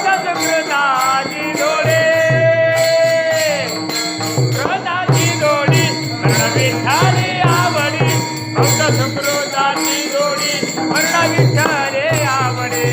सुकृताची जोडी सुकृताची जोडी वर्ण विठ्ठले आवडी भक्त सुकृताची जोडी वर्ण विठ्ठले आवडी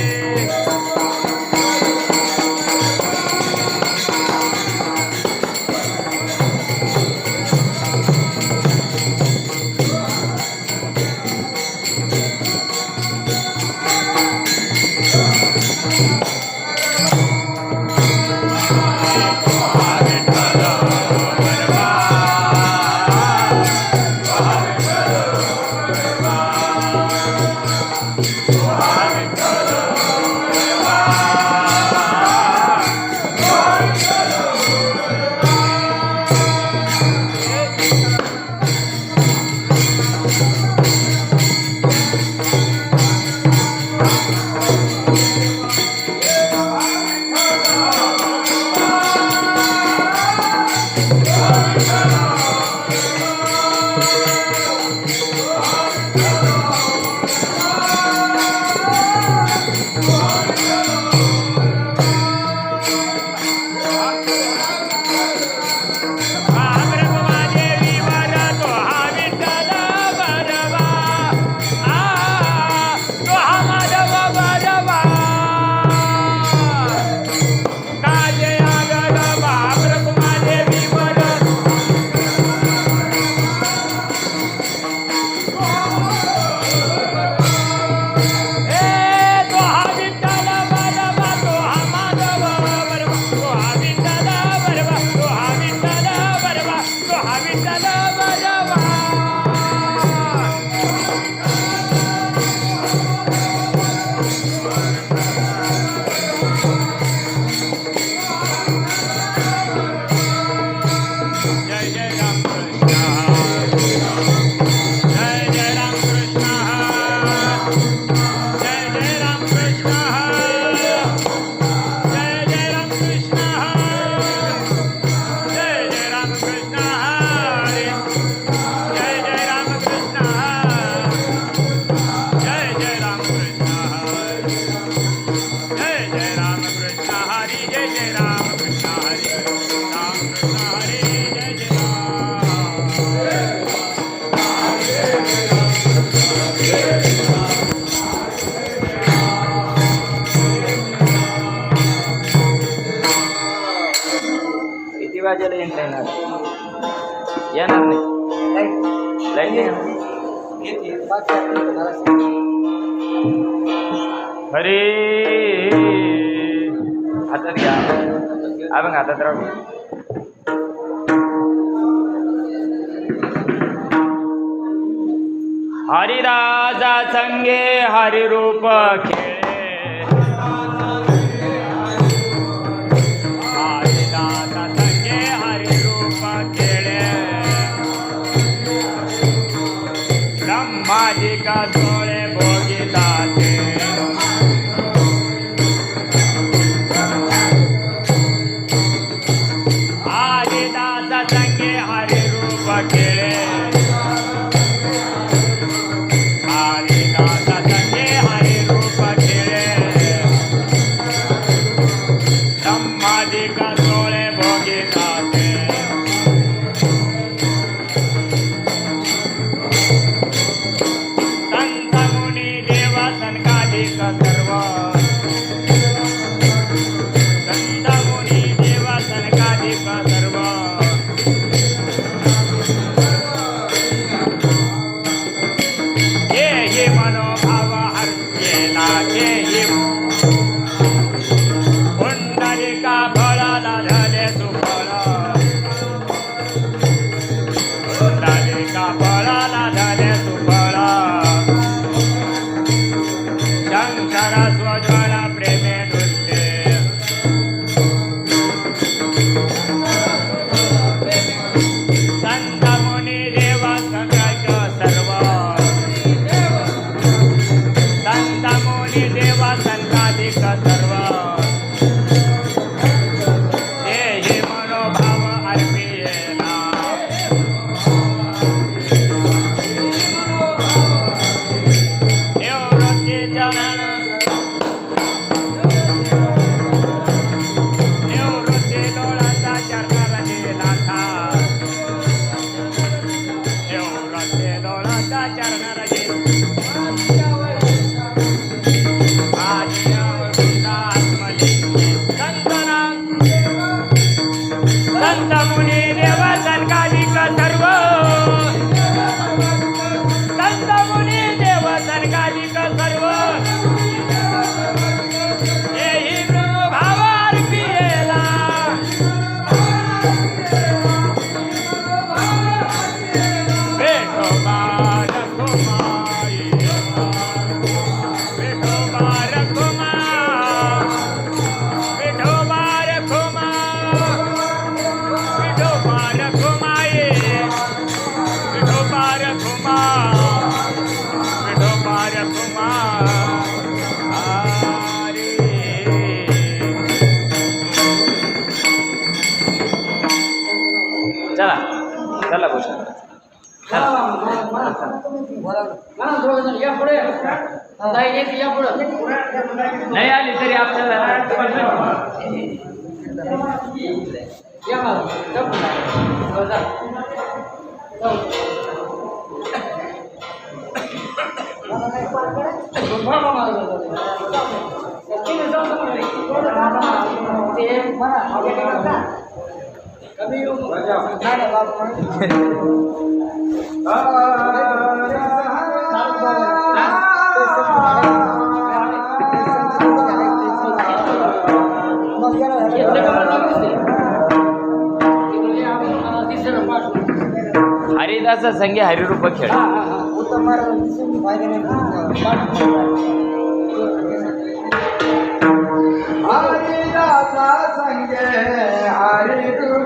वाजेला येणार येणार नाही लाईट हरे हातात घ्या आपण हातात राहू हरिराजा संगे हरिरूप खेळे ब्रह्माजी का सोळे भोगिताते हरिदास संगे हरिरूप खेळे हरिदास संगे हरिरूप नाही आली तरी आपल्याला हरिदास संगे हरिरूप खेळ हरिदासा संगे हरिरूप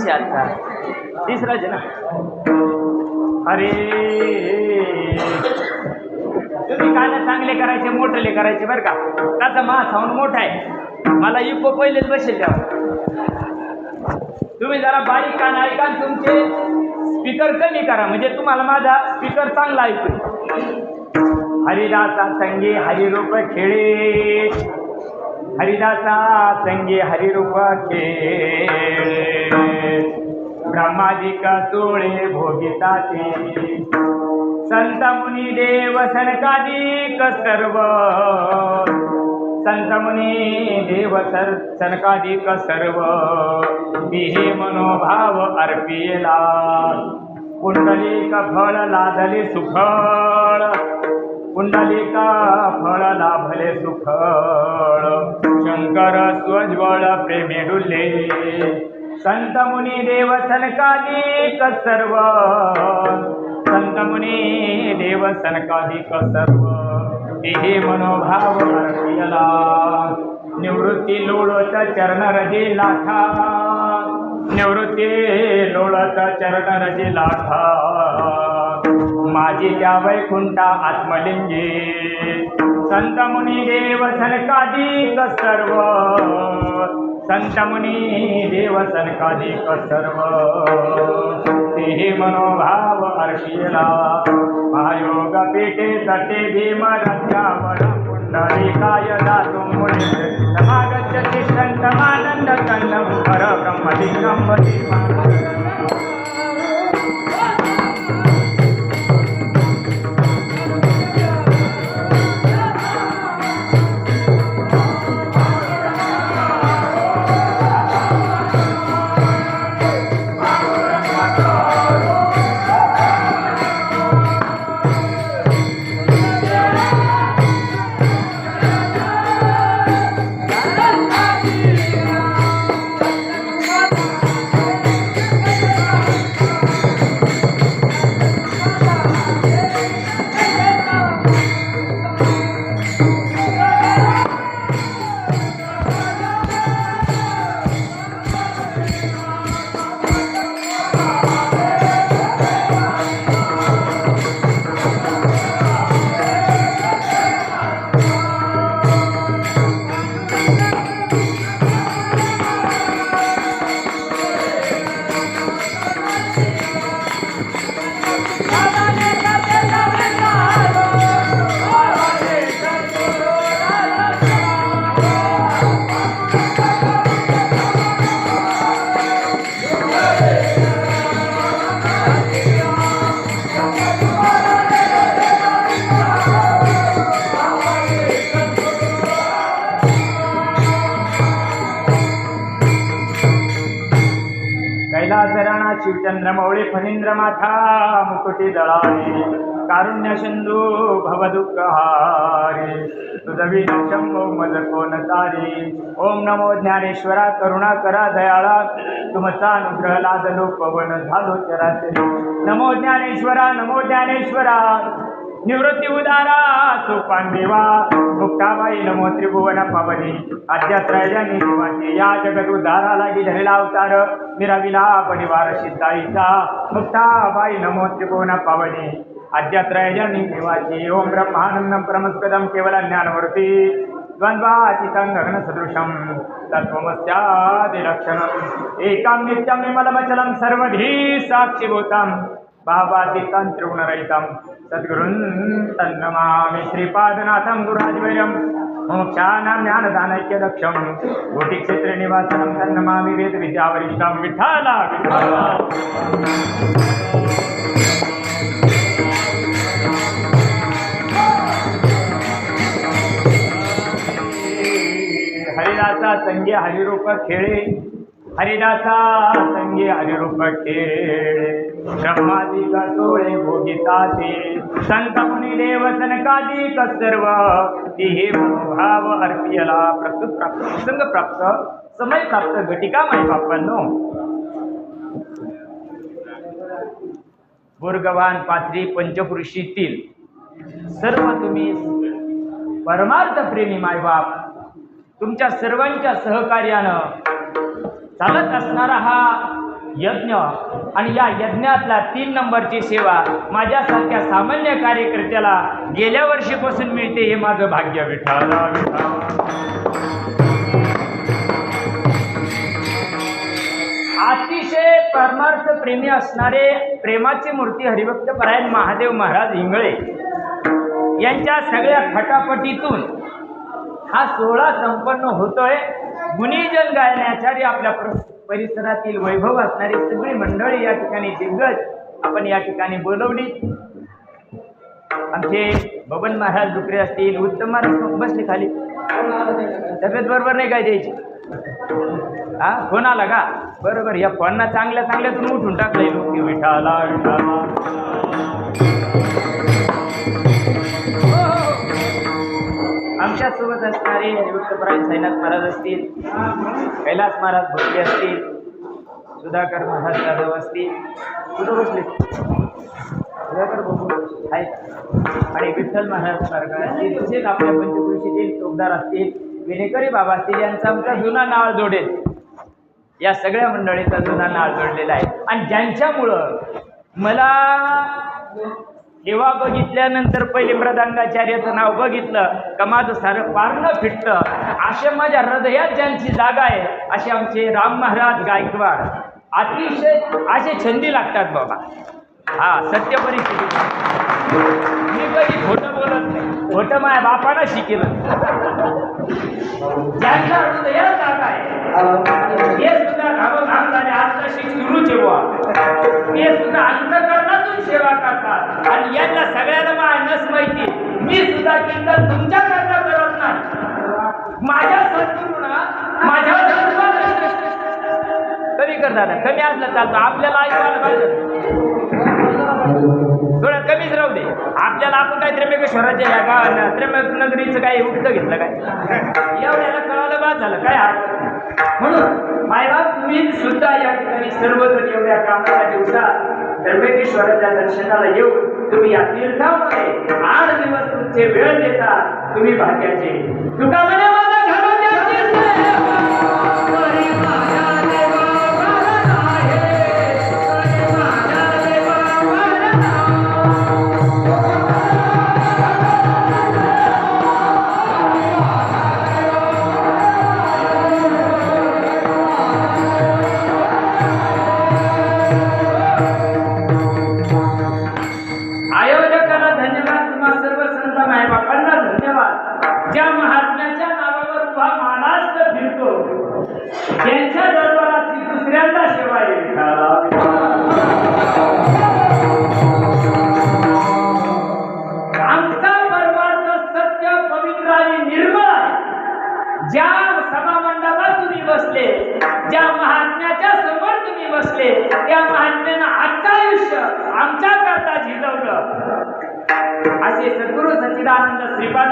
दिवस आहे आजचा? तिसराच आहे ना. अरे तुम्ही गाणं चांगले करायचे मोठले करायचे बरं का. त्याचा मा साऊंड मोठा आहे, मला इको पहिलेच बसेल द्यावा. तुम्ही जरा बारीक कान ऐका आणि तुमचे स्पीकर कमी करा, म्हणजे तुम्हाला माझा स्पीकर चांगला ऐकू. हरिदासा संगे हरिरूप खेळे, हरिदासा संगे हरिरूप खेळे, ब्रह्मादिक सोळे भोगिताते, संत मुनी देव सनकादिक सर्व, संत मुनी देव सनकादिक सर्व, हे मनोभाव अर्पिला, पुंडलिक फळ लादले सुफळ, पुंडलिक फळ लाभले सुफळ, शंकर स्वज्वळ प्रेमे डुले, संत मुनी देव सनकादिक सर्व, संत मुनी देव सनकादिक सर्व, हे मनोभाव अर्पिला, निवृत्ती लोळत चरण रजे लाठा, निवृत्ती लोळत चरण रजे लाठा, माझी त्या वैकुंठा आत्मलिंगे, संत मुनी देव सनकादिक सर्व, संत मुनी देव सनकादिक सर्व, ते मनोभाव अर्पिला, महायोग पेटे तटे भीम रथावर, पुंडलिकाय दातुं मुने, समागच्छति संतमानंद कन्नं परब्रह्मलिंगं वदेम. कैलासरणा शिवचंद्रमौळी फणींद्र माथा मुकुटी दळारी, कारुण्य सिंधू भवदुःखहारी, तुझवी शंभो मज कोण तारी. ओम नमो ज्ञानेश्वरा करुणा करा दयाळा, तुमचा अनुग्रह लादलो पवन झालो चराचरी. नमो ज्ञानेश्वरा नमो ज्ञानेश्वरा, निवृत्ती उदारा सोपान देवा, मुक्ताबाई नमो त्रिभुवन पावनी, आद्यात्रयानी देवाची या जगत उद्धारा लागी धरेला अवतार, मिराविला परिवार सिद्धाईचा, मुक्ताबाई नमो त्रिभुवन पावनी, आद्यात्रयानी देवाची. ओम ब्रह्मानंदं परमस्पदं केवल ज्ञानमूर्ती, द्वंद्वातीतं गगनसदृशं, तत्त्वमस्यादिलक्षणम्, एकं नित्यं विमलमचलं सर्वधी साक्षिभूतं, भावातीतं त्रिगुणरहितं, सद्गुरुं तन्नमामि श्रीपादनाथं गुरुराजवैर्यं, मोक्षानां ज्ञानदानैक्यदक्षं, कोटिक्षेत्रे निवासनं तन्नमामि वेदविद्यावरिष्ठं. विठ्ठला विठ्ठला. हरिदासा संगे हरिरूप खेळे, हरिदासा संगे हरिरूप खेळे, ब्रह्मादिक सोळे भोगिताते, संत मुनी देव सनकादिक सर्व, हे मनोभाव अर्पिला. प्रस्तुत प्राप्त संग प्राप्त समय प्राप्त घटिका माय बापांनो. बोरगव्हाण पाथरी पंचकृषीतील सर्व तुम्ही परमार्थ प्रेमी मायबाप, तुमच्या सर्वांच्या सहकार्यानं चालत असणारा हा यज्ञ आणि या यज्ञातला 3 नंबरची सेवा माझ्यासारख्या सामान्य कार्यकर्त्याला गेल्या वर्षीपासून मिळते हे माझं भाग्य. विठाला अतिशय परमार्थ प्रेमी असणारे प्रेमाची मूर्ती हरिभक्त परायण महादेव महाराज इंगळे यांच्या सगळ्या खटापटीतून हा सोहळा संपन्न होतोय. गुणीजन गायनाचार्य आपल्या परिसरातील वैभव असणारी सगळी मंडळी या ठिकाणी दिग्गज आपण या ठिकाणी बोलवली. आमचे बबन महाराज डुकरे असतील, उत्तम महाराज बसले खाली, तब्येत बरोबर नाही काय द्यायची? हा फोन आला का? बरोबर, या फोनना चांगल्या चांगल्यातून उठून टाकलंय लोक. विठाला विठाला आमच्यासोबत असणारे हरिभक्तपरायण साईनाथ महाराज असतील, कैलास महाराज भोसले असतील, सुधाकर महाराज जाधव असतील, कुठं बसले? सुधाकर बघू आहेत, आणि विठ्ठल महाराज सारखा असतील, तसेच आपल्या पंचकृषीतील चोपदार असतील, विनेकरी बाबा असतील, यांचा आमचा जुना नाळ जोडेल. या सगळ्या मंडळीचा जुना नाळ जोडलेला आहे. आणि ज्यांच्यामुळं मला देवा बघितल्यानंतर पहिले मृदांगाचार्याचं नाव बघितलं का माझं सारं पारणं फिटतं. असे माझ्या हृदयात ज्यांची जागा आहे असे आमचे राम महाराज गायकवाड अतिशय असे छंदी लागतात बाबा. हा सत्य परिस्थिती. मी कधी खोटं बोलत नाही, खोटं माझ्या बापानं शिकेलं. ज्यांच्या हृदयात जागा आहे हे सुद्धा घामोघाम झाले आत्ताशी सुरू ठेवा, ते सुद्धा अंतकरणातून सेवा करतात. आणि यांना सगळ्यांना माझ्याच माहिती, मी सुद्धा कीर्तन तुमच्याकरता करत नाही, माझ्या सद्गुरूंना माझ्या कमी करतात. कमी असलं चालतं, आपल्याला ऐकायला पाहिजे, थोडं कमीच राहू दे आपल्याला. आपण काय त्र्यंबकेश्वराच्या या गावांना त्र्यंबक नगरीचं काय उपत घेतलं काय? एवढ्याला कळालं बाद झालं काय हरकत. म्हणून मायबाप तुम्ही सुद्धा या ठिकाणी सर्वजण एवढ्या कामाच्या दिवसात त्र्यंबकेश्वराच्या दर्शनाला येऊन तुम्ही या तीर्थामध्ये 8 दिवस तुमचे वेळ देता, तुम्ही भाग्याचे. तुका म्हणे माझा घराण्याची सेवा करी माझ्या देवा वरण आहे, करी माझ्या देवा वरण आयोजकाला धन्यवाद, तुम्हा सर्व संत मायबापांना धन्यवाद. ज्या महात्म्याच्या नावावर उभा महाराष्ट्र फिरतो त्यांच्या दरबाराची दुसऱ्यांदा सेवा येईल. आमचा परमार्थ सत्य पवित्र आणि निर्मळ आहे. ज्या सभामंडपात तुम्ही बसले, ज्या महात्म्याच्या समोर तुम्ही बसले, त्या महात्म्यानं आजचं आयुष्य आमच्या करता झिजवलं. असे सद्गुरु सच्चिदानंद श्रीपाद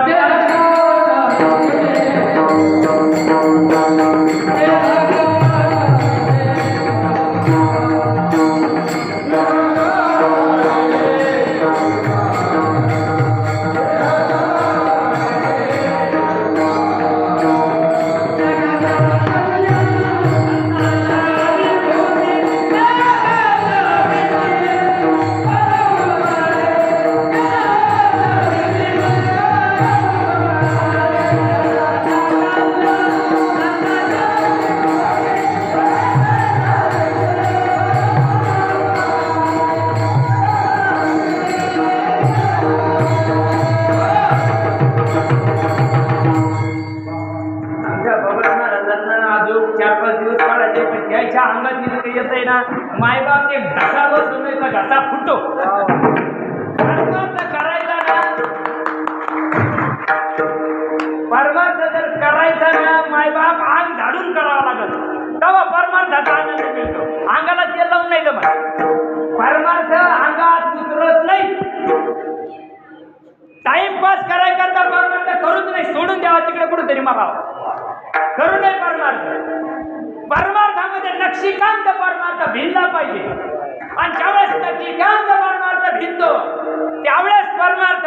मायबाप एक घसा बसून नाही तर घसा फुटतो. परमार्थ करायचा ना, परमार्थ जर करायचा ना मायबाप अंग झाडून करावा लागत, तेव्हा परमार्थाचा आनंद मिळतो. अंगाला तेल लावून नाही जमत, परमार्थ अंगात उतरत नाही. टाइमपास करायकरता परमार्थ करूच नाही, सोडून द्यावा तिकडे कुठेतरी मारावा, करू नये परमार्थ. परमार्थामध्ये नक्षीकांत परमार्थ भिनला पाहिजे. आणि ज्यावेळेस नक्षीकांत परमार्थ भिनतो त्यावेळेस परमार्थ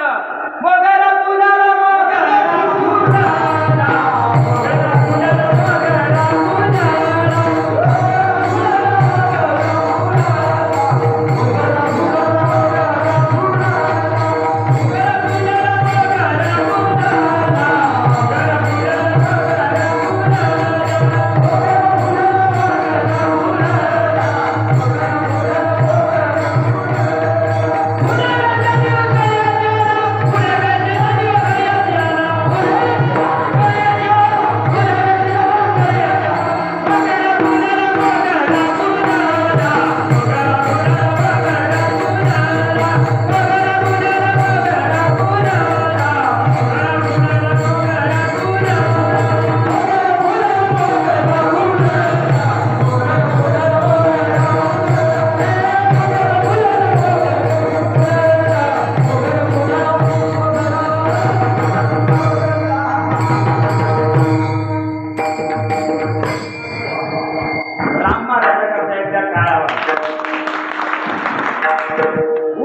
मोगरा पुजारा मोगरा पुजारा मोगरा पुजारा मोगरा पुजारा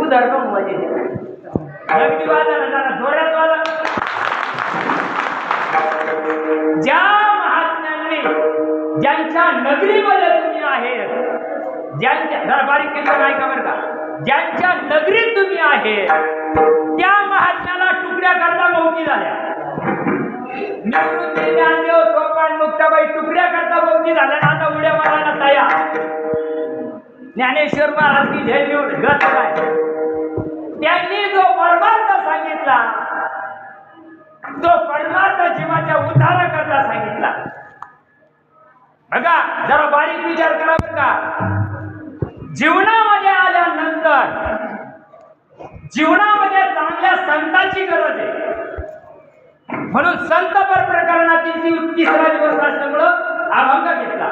उधर का मजे नगदी वाजायला जरा जोरात वाजा. ज्या महात्म्यांनी ज्यांच्या नगरीमध्ये तुम्ही आहे, ज्यांच्या जरा बारीक कीर्तन ऐका बरं का, ज्यांच्या नगरीत तुम्ही आहे त्या महात्म्याला तुकड्या करता मोठी झाल्या. निवृत्ती ज्ञानदेव सोपान मुक्ताबाई तुकड्या करता मोठी झाल्या ना, आता उड्या मारायला तयार. ज्ञानेश्वर महाराज की जय निवड गत काय त्यांनी जो परमार्थ सांगितला तो परमार्थ जीवाच्या उद्धाराकरता सांगितला. बघा जरा बारीक विचार करा बरं का. जीवनामध्ये आल्यानंतर जीवनामध्ये चांगल्या संतांची गरज आहे. म्हणून संतपर प्रकरणातील तिसरा दिवस असल्यामुळं अभंग घेतला.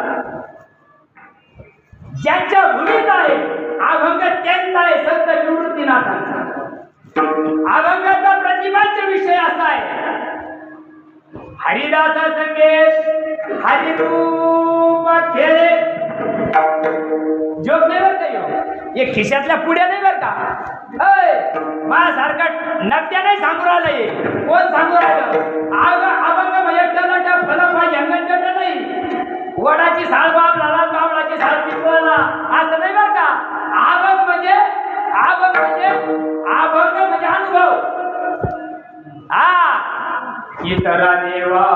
ज्यांच्या भूमीत आहे अभंग त्यांचा आहे, संत निवृत्तीनाथांचा. अभंगाचा प्रतिभाचा विषय असा आहे, हरिदासा संगेश हरिरूप खेळे. जोक नाही बरं का ह्यो. हे खिशातल्या पुड्या नाही बरं का. माझ्यासारखा नकट्या नाही सांगू राहिलंय. कोण सांगू राहिलं? अभंग म्हणजे टनाटा फलपा जंगलगट नाही. वडाची साल बाबला बाबळाची साल पिंपळाला असं नाही बरं का. अभंग म्हणजे अनुभव. इतरा देवा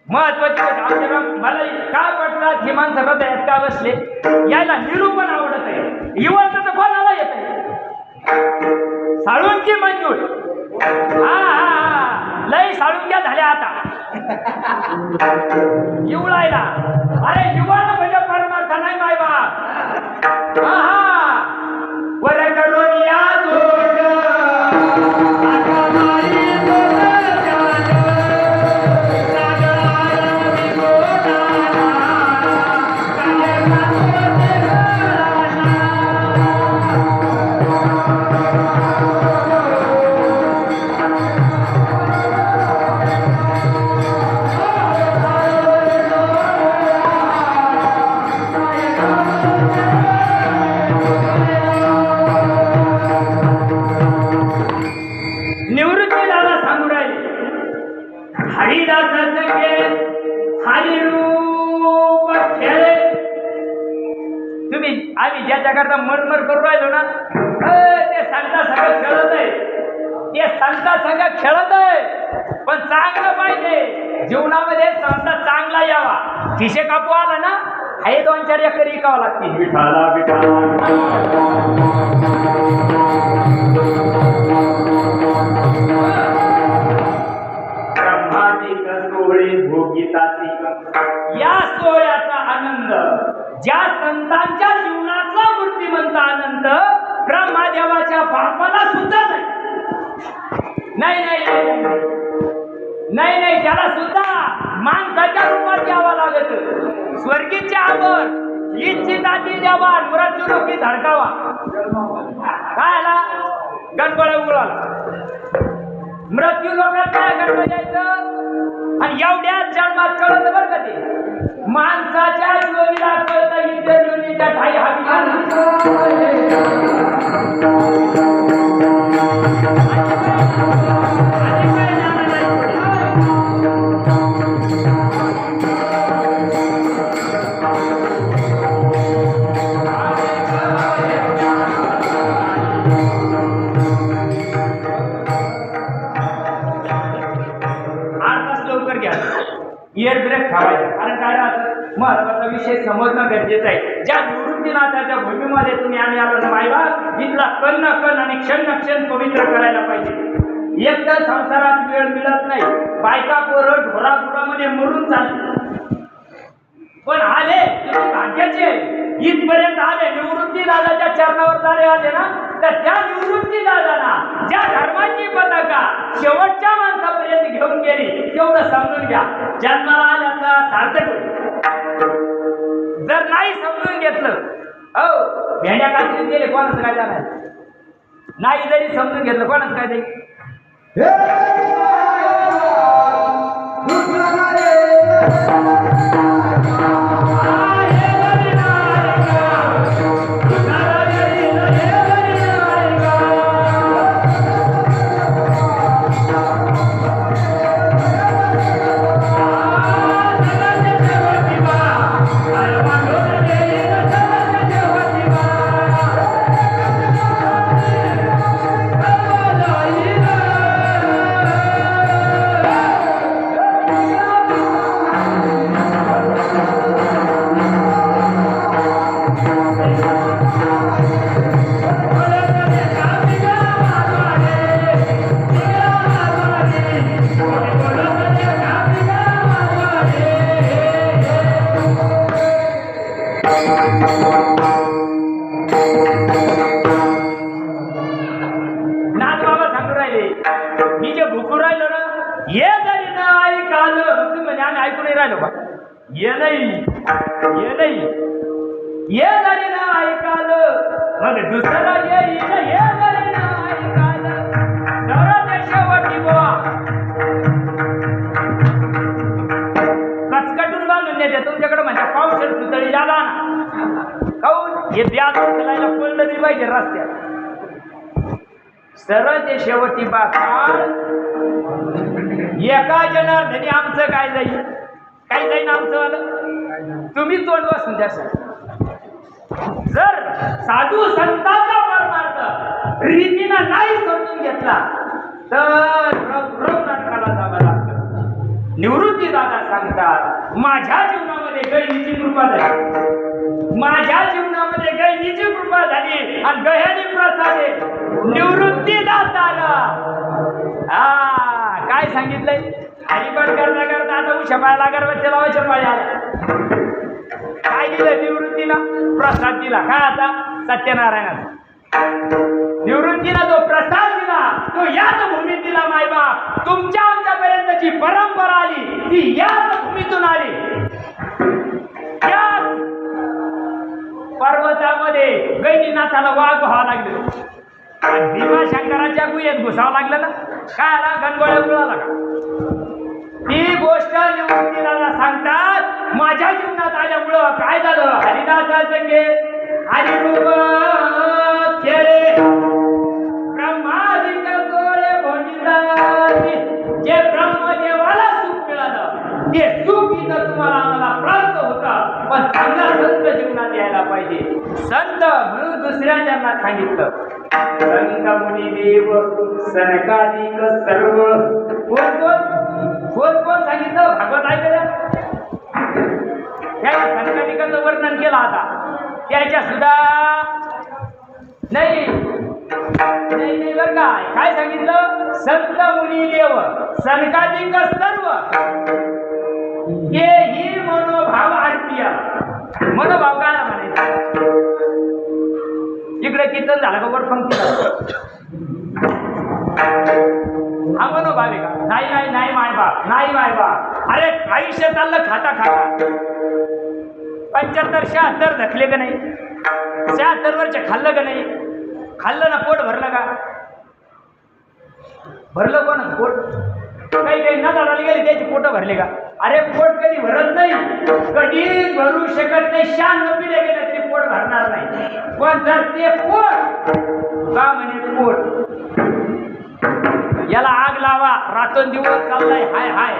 महत्वाची आमच्या मला काय पटलं हे माणसं हृदयात का बसले. यायला निरूपण आवडत आहे. युवक तर कोणाला येत आहे. साळुंकी मंजूर. लय साळुंक्या झाल्या आता युवळायला. अरे युवाला म्हणजे परमार्थ नाही माय बाप. वर करून या आम्ही ज्याच्याकरता मरमर करू राहिलो ना, ते संता सगळं खेळत आहे. ते संता सगळं खेळत आहे. पण चांगलं पाहिजे जीवनामध्ये. संत चांगला यावा. खिशे कापू आला ना, हे 2-4 एकर विकावं लागतील. विठाला ब्रह्मादिक सोहळे भोगिताती. या सोहळ्याचा आनंद, ज्या संतांच्या जीवनातला मूर्तिमंत आनंद ब्रह्मदेवाच्या बापाला सुद्धा नाही. त्याला सुद्धा माणसाच्या रूपात यावं लागत. स्वर्गीचे आवर इच्छिताती देवा मृत्यूरूपी धडकावा. काय आला गणपळा उघडाला. मृत्यू लोकात काय करता जायचं. आणि एवढ्याच जन्मात कळत बरं का ते माणसाच्या जीवनाला कळतं. इतर जीवनीच्या ठाई लवकर घ्या. इयर ब्रेक ठेवायचा. कारण काय राहतं महत्वाचा विषय समजणं गरजेचं आहे. ज्या निवृत्तीनाथाच्या भूमीमध्ये तुम्ही आम्ही आलो ना मायबाप, इथला कण न कण आणि क्षण न क्षण पवित्र करायला पाहिजे. एक तर संसारात वेळ मिळत नाही, बायका पोरं ढोरापुरामध्ये मरून चालले, पण आले तुम्ही भाग्याचे इथपर्यंत आले. निवृत्ती दादाच्या चरणावर जरी आले ना तर त्या निवृत्ती दादाना ज्या धर्माची पताका शेवटच्या माणसापर्यंत घेऊन गेली तेवढं समजून घ्या, जन्माला आल्याचा सार्थक होईल. जर नाही समजून घेतलं, हो भेंड्या काढून गेले, कोणाचं काय जाणार नाही. जरी समजून घेतलं कोणाचं काय ते ये नाही ये जरी ना ऐकालं मग दुसरं येईल, ये जरी ना ऐकालं सरळ शेवटी बुवा कचकटून बांधून नेते तुमच्याकडे म्हणजे पावसाळ्यात सुतळी झाला ना काऊन हे ब्याज उचलायला पडलं तरी पाहिजे रस्त्यात. सरळ ते शेवटी बाकाळ एका जनार्दनी आमचं काय जाईल, काय जाईन आमचं आलं, तुम्ही तोंड वाचून द्या. जर साधू संतांचा परमार्थ रीतीनं नाही समजून घेतला तर नाटकाला जावं लागतं. निवृत्ती दादा सांगतात माझ्या जीवनामध्ये गैलीची कृपा झाली, माझ्या जीवनामध्ये गैलीची कृपा झाली आणि गह्यानी प्रसादे निवृत्ती दादाला. काय सांगितलंय, हरिपाठ करता करता आता उशा पायाला अगरबत्ती लावायच्या पाया काय दिलं निवृत्तीला, प्रसाद दिला. काय आता सत्यनारायणाचा निवृत्तीला जो प्रसाद दिला तो याच भूमीत दिला. मायबाप तुमच्या आमच्यापर्यंतची परंपरा आली ती याच भूमीतून आली. याच पर्वतामध्ये गैनीनाथाला वाघ व्हावं लागलं, भीमाशंकराच्या गुहेत घुसावं लागलं ना. काय आला गणगोळ्या उडवला का. ही गोष्ट निवृत्तीला सांगतात माझ्या जीवनात आल्यामुळं काय झालं. हरिदासा संगे हरिरूप खेळे ब्रह्मादिक गोळे भोंडिदासी, जे ब्रह्मदेवाला सुख मिळालं ते सुख इथं तुम्हाला आम्हाला प्राप्त होतं, पण चांगला संत जीवनात यायला पाहिजे. संत म्हणून दुसऱ्या जन्मात सांगितलं संत मुनी देव सनकादिक सर्व. कोण सांगितलं भागवत ऐकलं त्या सनकादिकांचं वर्णन केलं. आता त्याच्या सुद्धा नाही बरं काय सांगितलं संत मुनी देव सनकादिक सर्व हे ही मनोभाव आरतीय. मनोभाव काय म्हणायचं, इकडे कीर्तन झालं का वर पंक्ती हा मनोभाव आहे का. नाही मायबाप, नाही मायबाप. अरे आयुष्य चाललं खाता खाता 75-76 धकले का नाही, 76 वर्ष खाल्लं का नाही, खाल्लं ना पोट भरलं का, भरलं कोण पोट. काही न झाडाला गेले त्याची पोट भरले का. अरे पोट कधी भरत नाही, कधीच भरू शकत नाही. शान पिले गेले तरी पोट भरणार नाही. पण जर ते पोट का म्हणे पोट याला आग लावा, रात्रंदिवस चाललाय हाय हाय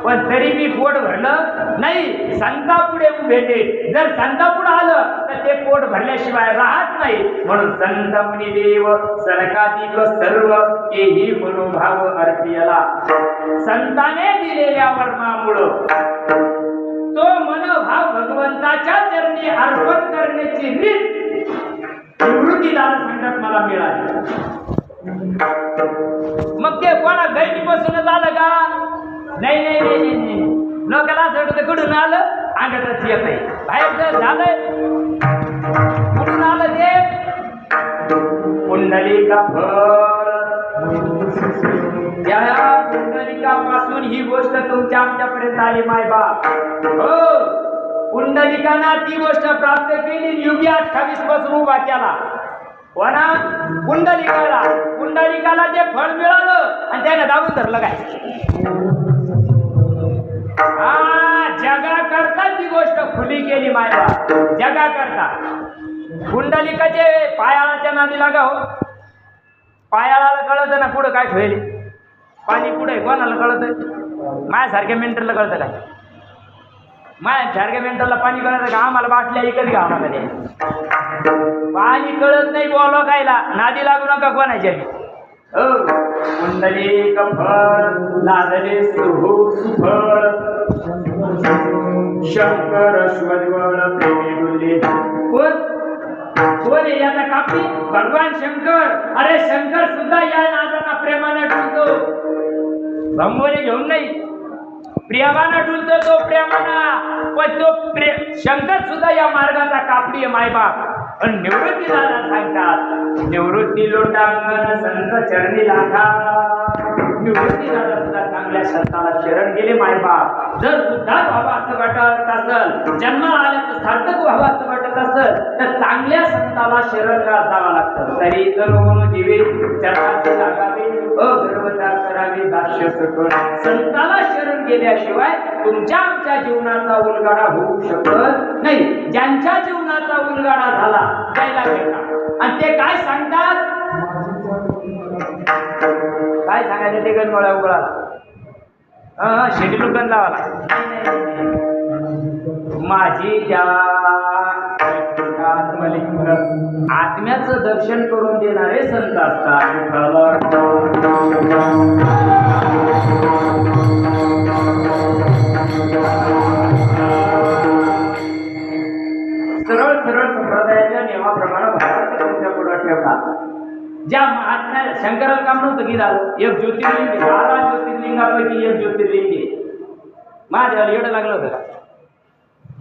पण तरी मी पोट भरलं नाही. संतापुढे भेटे, जर संतापुढे आलं तर ते पोट भरल्याशिवाय राहत नाही. म्हणून संत मुनी देव सरकाधिक सर्व तेही मनोभाव अर्पियला. संताने दिलेल्या वर्मामुळं तो मनोभाव भगवंताच्या चरणी अर्पण करण्याची रीत निवृत्तीदार सांगतात मला मिळाली. मग ते कोणा गैरीपासूनच आलं का? नाही नाही नाही नाही नाही, लोकांना असं वाटतं कुठून आलं, अंगातच येत आहे. बाहेरचं झालंय, कुठून आलं ते? पुंडलिका फळ. या पुंडलिकापासून ही गोष्ट तुमच्या आमच्यापर्यंत आली मायबाप. हो, पुंडलिकाना ती गोष्ट प्राप्त केली. युगी 28 पासून उभा केला. कोणा? पुंडलिकाला. पुंडलिकाला ते फळ मिळालं आणि त्याने दाबून धरलं काय? जगा करता ती गोष्ट खुली केली मायबा. जगा करता पुंडलिकाचे पायाळाच्या नादी लागा. हो, पायाळाला कळत ना पुढं काय ठेवले पाणी पुढे. कोणाला कळत? माझ्यासारख्या मेंटरला कळतं काय? माझ्यासारख्या मेंटरला पाणी कळतं का? आम्हाला बाटल्या एकच घ्या आम्हाला. पाणी कळत नाही बोला कायला. नादी लागू नका कोणाच्या. पुंडलिक फळ लादले सुफळ. शंकर स्वरवळ प्रेमी बोलले. कोण याचा कापी? भगवान शंकर. अरे शंकर सुद्धा या नादाना प्रेमाने डुलतो. भंगोरी घेऊन नाही, प्रेमाना डुलतो तो प्रेमाना. पण तो शंकर सुद्धा या मार्गाचा कापडी आहे मायबाप. पण निवृत्ती दादा सांगतात, निवृत्ती लोटांगण संत चरणी लाथा. निवृत्ती दादा सुद्धा चांगल्या संताला शरण गेले मायबाप. जर बुद्धात व्हावं असं वाटत असेल, जन्माला आल्याचं सार्थक व्हावं असं वाटत असेल, तर चांगल्या संताला शरण जावं लागतं. तरी जर जीवे चरणाचे लागावे, अगर्वता करावी, दास्य सकळ. संताला शरण गेल्याशिवाय तुमच्या आमच्या जीवनाचा उलगाडा होऊ शकत नाही. ज्यांच्या जीवनाचा उलगाडा झाला त्याला भेटा. आणि ते काय सांगतात? काय सांगायचं ते गणगोळा उघडाला. शेड्यूल गण लावाला. माझी त्या आत्म्याचं दर्शन करून देणारे संत असतात. सरळ सरळ संप्रदायाच्या नियमाप्रमाणे भारत तुमच्या पुढे ठेवला. ज्या महात्म्या शंकराला काम नव्हतं की झालं, एक ज्योतिर्लिंग 12 ज्योतिर्लिंगापैकी एक ज्योतिर्लिंग महादेवाला येडं लागलं होतं का?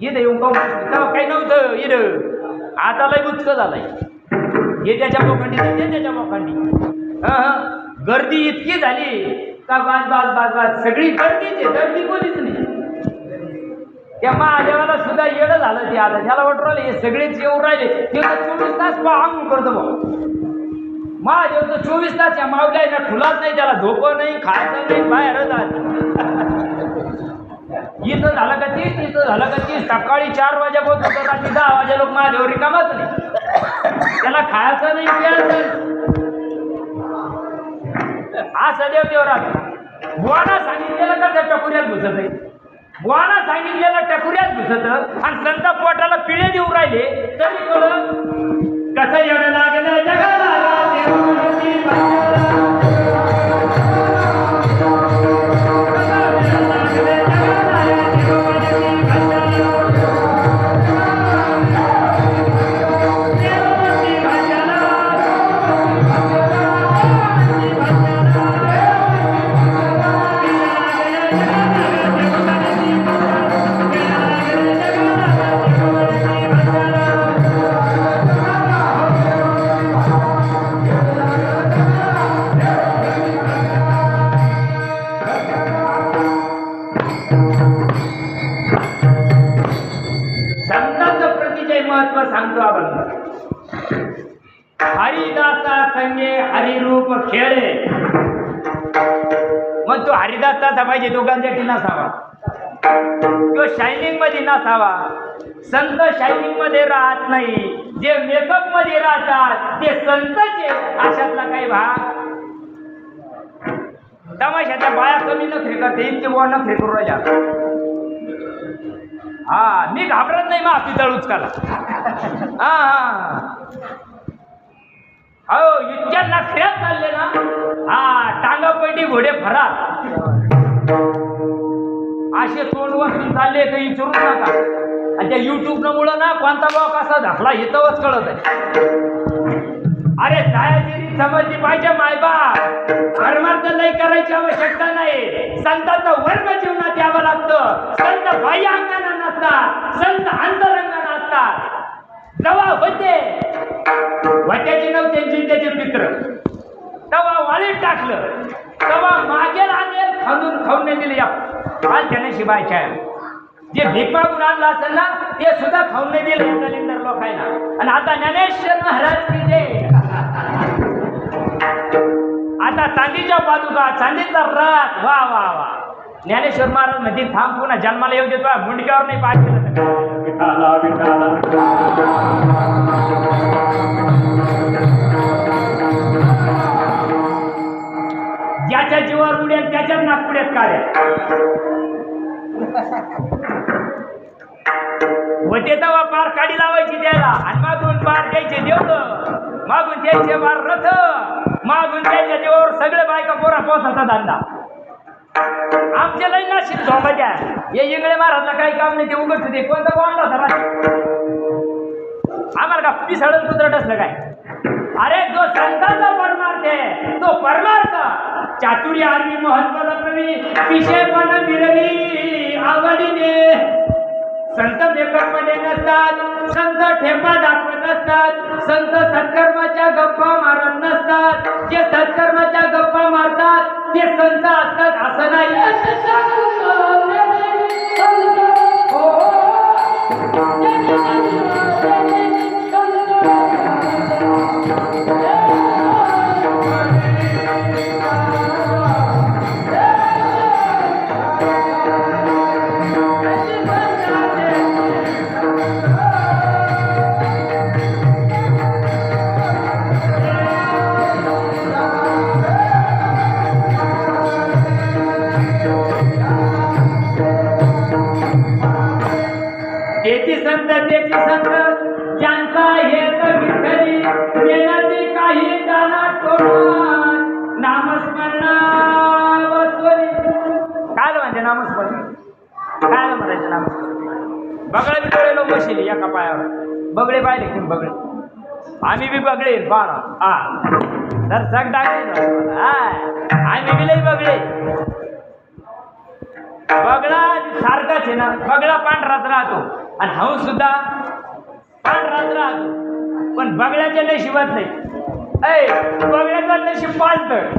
इथं येऊन तेव्हा काही नव्हतं इथं. आता लय गुच्छ झालाय. हे त्याच्या मोखंडी ते त्याच्या मोखंडी. गर्दी इतकी झाली का बाज बाज बाज बाज सगळी गर्दीच आहे, गर्दी कोणीच नाही. त्या महादेवाला सुद्धा येडं झालं ते. आता त्याला वाटू राहिले हे सगळेच येऊन राहिले. ते 24 तास आंघोळ करतो भाऊ. महादेव 24 तास या मावल्या ठुलाच नाही, त्याला झोपं नाही, खायचं नाही, बाहेरच इथं झालं का तीच, इथं झालं का तीच. सकाळी 4 वाजेपासून रात्री 10 वाजे लोक महादेव रिकामाच नाही. त्याला खायचं नाही, प्यायचं. हा सदैव देवरात बुवाना सांगितलेलं का त्या टकुऱ्यात घुसत आहे. बुवाना सांगितलेलं टकुऱ्यात घुसत आणि संत पोटाला पिळे देऊ राहिले तरी कळलं कसं येणं लागलं जगाला. सांगतो आपण. हरिदासा संगे हरिरूप खेळे. मग तो हरिदासाचा पाहिजे, दोघांसाठी नसावा. तो शायनिंग मध्ये नसावा. संत शायनिंग मध्ये राहत नाही. जे मेकअप मध्ये राहतात ते संतचे. अशातला काही भाग तमाशाच्या बाया कमी नखरी करते इतके बुवा नखरी करू राहिल्या. हा मी घाबरत नाही मग पितळ उचकाला. हा हा हो इतक्या नखऱ्यात चालले ना. हा टांगा पैठी घोडे फरार असे तोंड वस्तून चालले काही विचारूच नका. आणि त्या युट्यूब मुळे ना कोणता भाव कसा धाकला हे तवच कळत आहे. अरे जायची समजली पाहिजे मायबाप. परमार्थ लय करायची आवश्यकता नाही. संतांचा वर्ग जीवनात यावं लागतं. संत बाह्य अंगाना नसतात, संत अंतरंगाना असतात. तेव्हा होते वट्याची नव्हते त्याचे पित्र तेव्हा वाळीत टाकलं. तेव्हा मागेल आणेल खाऊन नाही दिले. काल त्याने शिवायच्या जे भीक मागून आणलं असेल ना ते सुद्धा खाऊन नाही दिले या दलिंदर लोकांना. आणि आता ज्ञानेश्वर महाराज की जय. आता चांदीच्या पादुका चांदीचा रथ वा वा वा. ज्ञानेश्वर महाराज म्हणजे थांब पुन्हा जन्माला येऊ देतो मुंडक्यावर नाही पाठ ज्याच्या जीवावर उडेल त्याच्याच नागपुड्यात काढ्या होते तेव्हा पार काढी लावायची त्याला. आणि मागून पार द्यायचे देवलं, मागून द्यायचे पार रथ, मागून त्याच्या जीवावर सगळे बायका पोरा पोचाचा धंदा. आमचे लई नाशिक झोपाच्या हे इंगळे महाराजला काही काम नाही. ते उघड होते कोणता कोणता धरा आम्हाला का पिसळून कुत्रट असलं काय. अरे जो संतांचा परमार्थ आहे तो परमार्थ चातुर्य आरवी महत्वाला प्रवी विषयपण मिरवी आवडीने. संत मेकअप मध्ये नसतात, संत ठेपा दाखवत असतात, संत सत्कर्माच्या गप्पा मारत नसतात. जे सत्कर्माच्या गप्पा मारतात ते संत असतात असं नाही. त्याची संत ज्यांचा हेत विठ्ठली मेहनती काही दाना टोळा नामस्मरणा वाचवली. काय म्हणजे नामस्मरण काय म्हणायचं नामस्मरण. बगळे बी डोळे बसले एका पायावर. बगळे पाहिले की बगळे आम्ही बी बगळे बाळा. हा तर सग टाकले आम्ही बी लई बगळे. बगळा सारखाच आहे ना. बगळा पांढराच राहतो आणि हंस सुद्धा पांढराच राहतो. पण बगळ्याच्या नशिबात नाही. बगळ्याचं नशीब पाळतं.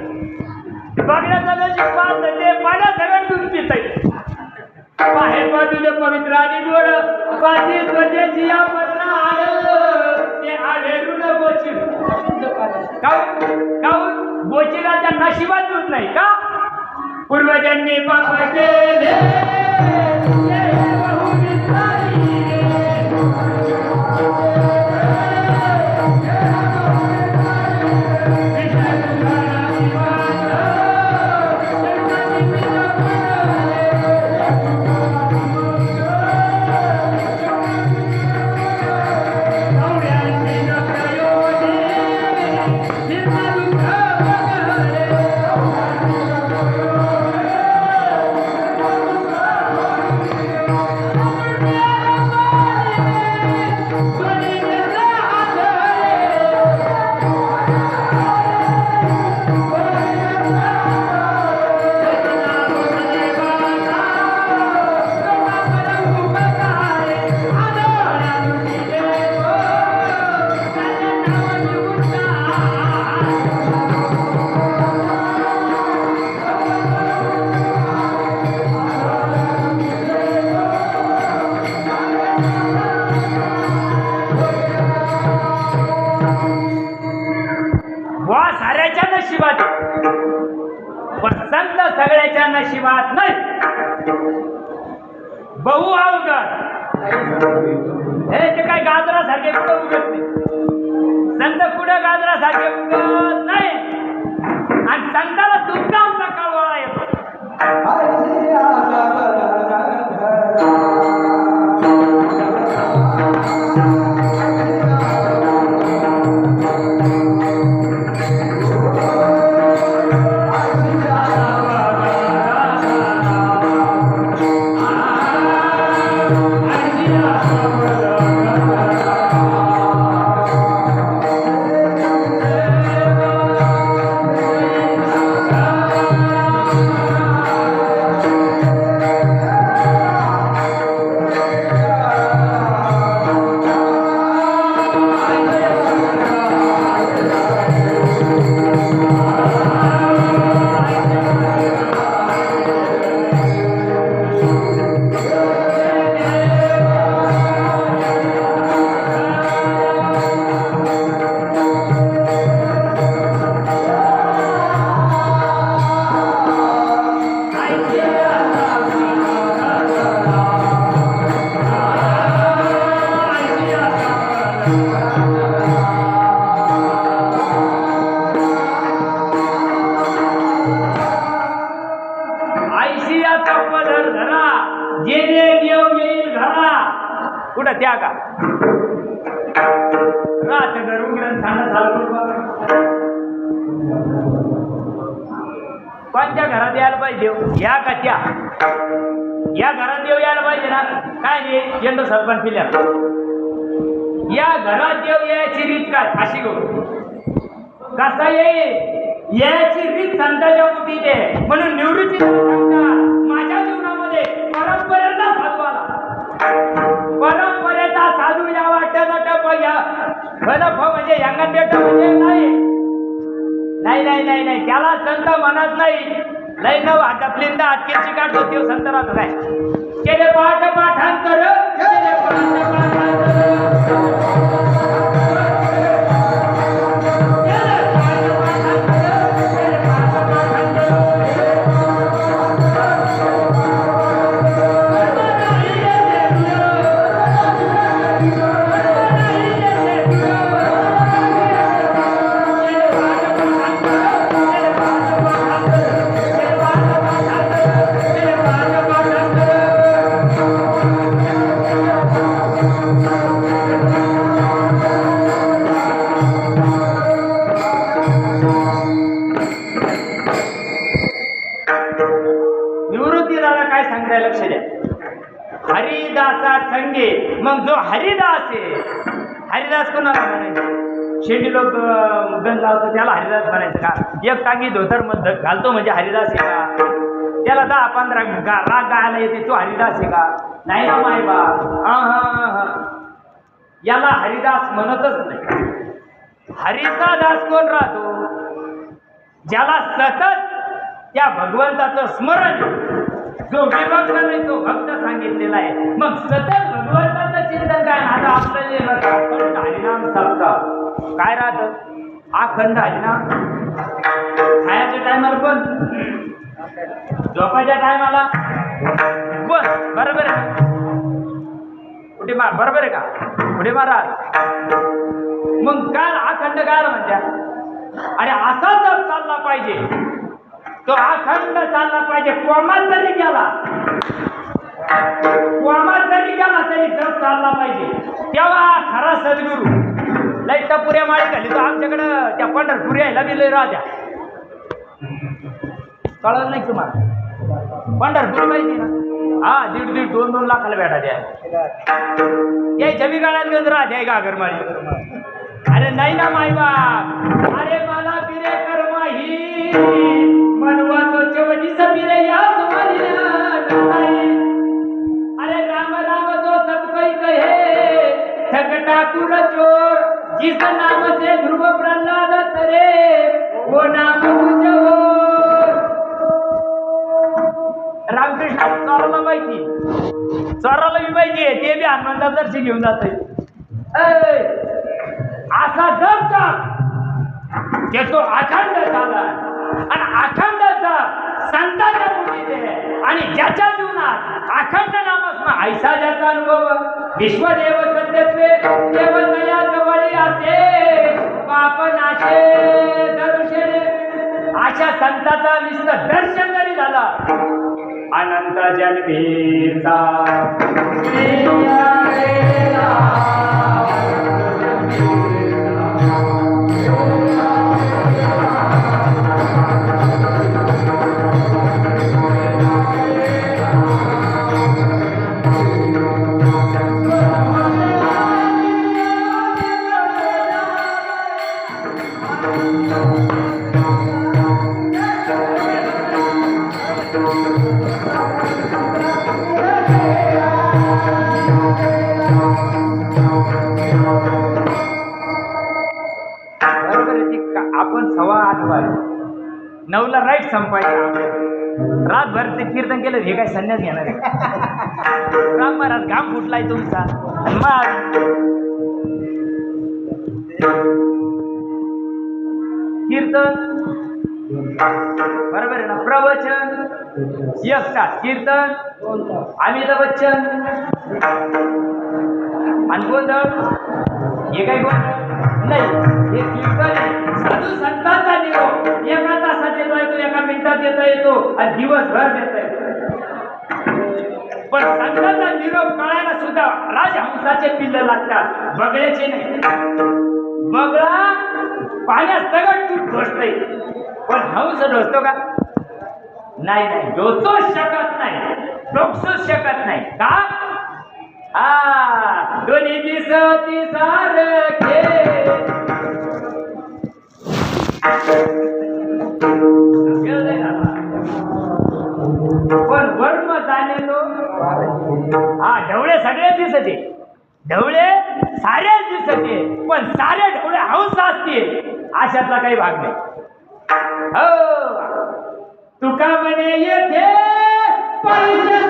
बगळ्याचं नशीब पाळतं ते पाण्या सगळं दूध पित आहे. बाहेर बाजूला पवित्र आणि गोड पाठी त्वचेची ते आढळून बोची काऊन बोचिराच्या नशिबात दूध नाही का. पूर्वजांनी पाप केले नशिबात पण संत सगळ्याच्या नशिबात नाही. बहु अवघड हे ते काय गाजरासारखे कुठं उगत नाही. संत कुठं गाजरासारखे उगत नाही. आणि संताला तुमचा कळवा आयशियाचा पदर धरा, जे जे देव येईल घरा. कुठं त्या का रात घर उघडून सांगा चालू कोणत्या घरात यायला पाहिजे या का त्या या घरात देव यायला पाहिजे ना. काय नाही यंदा सरपंच पिल्या या घरात देव यायची रीत काय अशी गो कसा येईल याची रीत संतांच्या मुठीत आहे. म्हणून निवृत्ती माझ्या जीवनामध्ये परंपरेचा साधू आला. परंपरेचा साधू या वाटत म्हणजे यांगण बेट म्हणजे नाही नाही नाही नाही नाही त्याला संत म्हणत नाही. लय नव हातातलींदा हातकेची काढतो तो संत राहतो काय केले पाठ पाठांतर केले पाठ लक्ष द्या. हरिदासा संगे मग जो हरिदास आहे हरिदास कोणाला म्हणायचं शेंडी लोक गण लावतो त्याला हरिदास म्हणायचं का. एक टांगी धोतर मध्ये घालतो म्हणजे हरिदास आहे का. त्याला 10-15 राग गायला येते तो हरिदास आहे का. नाही ना माय बा याला हरिदास म्हणतच नाही. हरीचा दास कोण राहतो ज्याला सतत त्या भगवंताचं स्मरण जो विभक्त नाही तो भक्त सांगितलेला आहे. मग सतत भगवंताचं चिंतन काय. आता आपल्याला अखंड हरिनाम सप्ताह काय राहतं अखंड हरिनाम खायच्या टायमाला पण झोपायच्या टायमाला पण बरोबर आहे. कुठे मार बरोबर आहे का कुठे महाराज. मग काल अखंड काल म्हणत्या अरे असा जप चालला पाहिजे तो अखंड चालला पाहिजे. कोमात जरी गेला तरी जप चालला पाहिजे. तेव्हा खरा सद्गुरू लई टपुऱ्या माळी घाली तो आमच्याकडं त्या पंढरपूर यायला बी लई राहत्या कळलं नाही तुम्हाला. पंढरपूर माहिती ना हा 1.5-2 लाखाला भेटा द्या यायच्या बी गाड्यात घेऊन राहत्या गागरमाळी. अरे नाही ना माय बाप अरे मला बिरे करमाही मनवा तो चवनी सबिरे या अरे राम राम तो सब कोई कहे ठग ठाकुर चोर जिस नाम से ध्रुव प्रहलाद तरे वो नाम तुझ हो. रामकृष्ण चोराला माहिती चोराला बी माहिती आहे ते बी हनुमानचा दर्शन घेऊन जात असा जप ते तो अखंड झाला आणि अखंड जप संतांच्या मुठीत आणि ज्याच्या जीवनात अखंड नामस्मरण ऐसा ज्याचा अनुभव विश्वदेव सत्यत्वे देवतया जवळी असे पाप नाशे दर्शने अशा संताचा नुसतं दर्शन जरी झाला अनंत जन्मीचा बरोबर आहे ती आपण 8:15 वाजले 9ला राईट संपायचं रातभर ते कीर्तन केलं हे काय संन्यास घेणार आहे राम महाराज घाम फुटलाय तुमचा आणि मग कीर्तन बरोबर आहे ना प्रवचन 1 तास कीर्तन अमिताभ बच्चन आणि गोंधळ हे काही गोंधळ नाही हे कीर्तन आहे साधू संतांचा निरोप 1 तासात येतो येतो 1 मिनिटात येता येतो आणि दिवसभर देता येतो पण संतांचा निरोप कळायला सुद्धा राजहंसाचे पिल्ल लागतात बगळ्याचे नाही बगळा पाण्यात सगळं तूट ढोसतय पण हंस ढोसतो का नाही नाही ढोसूच शकत नाही डोकसूच शकत नाही का दोन्ही दिसती सारखे पण वर्म जाणेलो ढवळे सगळे दिसते ढवळे सारे दिसते पण सारे ढवळे हंस असतील अशातला काही भाग नाही हो तुका म्हणे येथे पाहिजे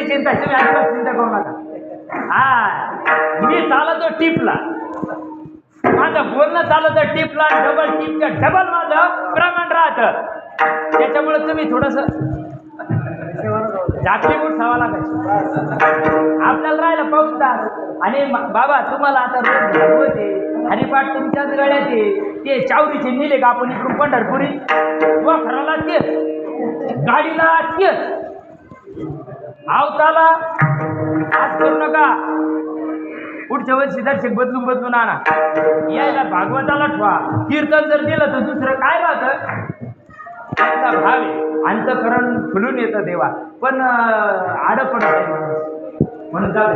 चिंता तुम्ही अजिबात चिंता करू नका मी चालतो टिपला माझं बोलणं चालतं टिपला डबल टिपच्या डबल माझं प्रमाण राहतं त्याच्यामुळे तुम्ही थोडस जागृत व्हावं लागायचं आपल्याला राहिलं 5 तास आणि बाबा तुम्हाला आता रोज घरपोच आहे हरिपाठ तुमच्याच गळ्यात आहे ते चावरीचे नेले का आपण इकडून पंढरपुरी वखराला तेच गाडीला तेच आवताला आज करू नका पुढच्या वर्षी दर्शक बदलून आणा यायला भागवताला ठेवा कीर्तन जर दिलं तर दुसरं काय राहतं त्याचा भाव आहे अंतःकरण खुलून येतं देवा पण आड पडत आहे म्हणून जाऊ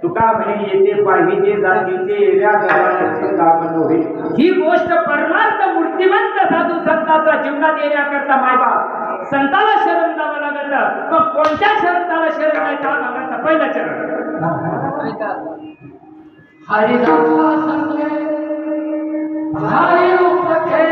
तुका म्हणे येते पाहिजे जातीचे ही गोष्ट परमार्थ मूर्तिमंत साधू संतांचा जीवनात येण्याकरता मायबाप संताला शरण जावं लागत मग कोणत्या शरणाला शरण नाही जावं लागायचं पहिलं चरण हरिदासा संगे हरि उपके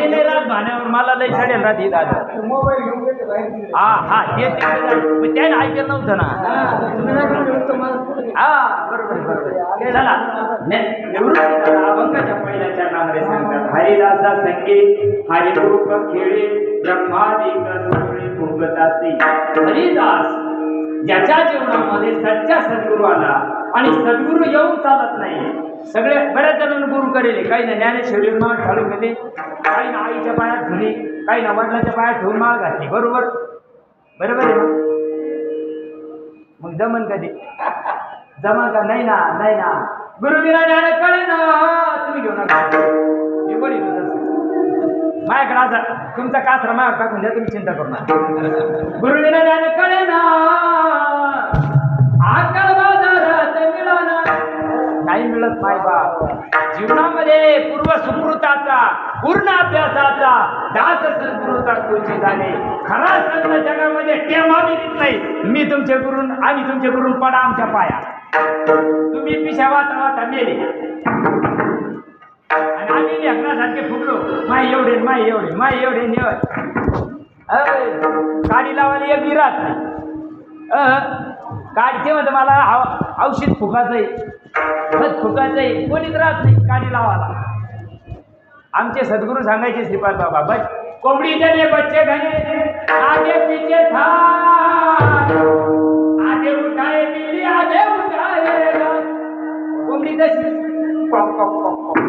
मी नाही राहत भाण्यावर, मला लई चढेल राहते दादा. मोबाईल घेऊन गेले बाहेर. हा ते त्याने ऐकलं नव्हतं ना. हा बरोबर. चला निवृत्ती अभंगाच्या पहिल्या चरणामध्ये सांगतात, हरिदासा संगीत हरिरूप खेळे ब्रह्मादिक सोहळे भोगताती. हरिदास ज्याच्या जीवनामध्ये सच्चा सद्गुरू आला आणि सद्गुरू येऊन चालत नाही. सगळे बऱ्याच जणांना गुरु करेले, काही ना ज्ञानेश्वरीवर माळ घालून गेले, काही ना आईच्या पायात धुली, काही ना वडिलाच्या पायात ठेवून माळ घातली. बरोबर बरोबर आहे ना. मग जमन कधी जमन का? नाही ना नाही ना. गुरु बिना ज्ञान कळे ना. तुम्ही घेऊ नका, मी कोणी माझ्याकडे आता तुमचा कासरा माग टाकून द्या, तुम्ही चिंता करू नका. गुरु बिना ज्ञान कळे ना, आकल बाजारात मिळाला नाही मिळत माय बाप. जीवनामध्ये पूर्व सुकृताचा पूर्ण अभ्यासाचा दास सद्गुरूचा तुझे झाले. खरा संत जगामध्ये केव्हा मिळत नाही. मी तुमचे गुरु, आम्ही तुमचे गुरु, पडा आमच्या पाया. तुम्ही पिशा वाता वाता मेले आणि आम्ही लेखनासारखे फुगलो. माय एवढे माय एवढे माय एवढे काडी लावायला एक राहत नाही. काढते म्हणते मला औषध फुकायचंय, खत फुकायचंय, कोणीच राहत नाही काडी लावायला. आमचे सद्गुरू सांगायचे श्रीपाद बाबा, बस कोंबडी जने बच्चे घने आगे पीछे था, आगे उठाए बिल्ली आगे उठाए. कोंबडी तशी कॉक कॉक कॉक कॉक.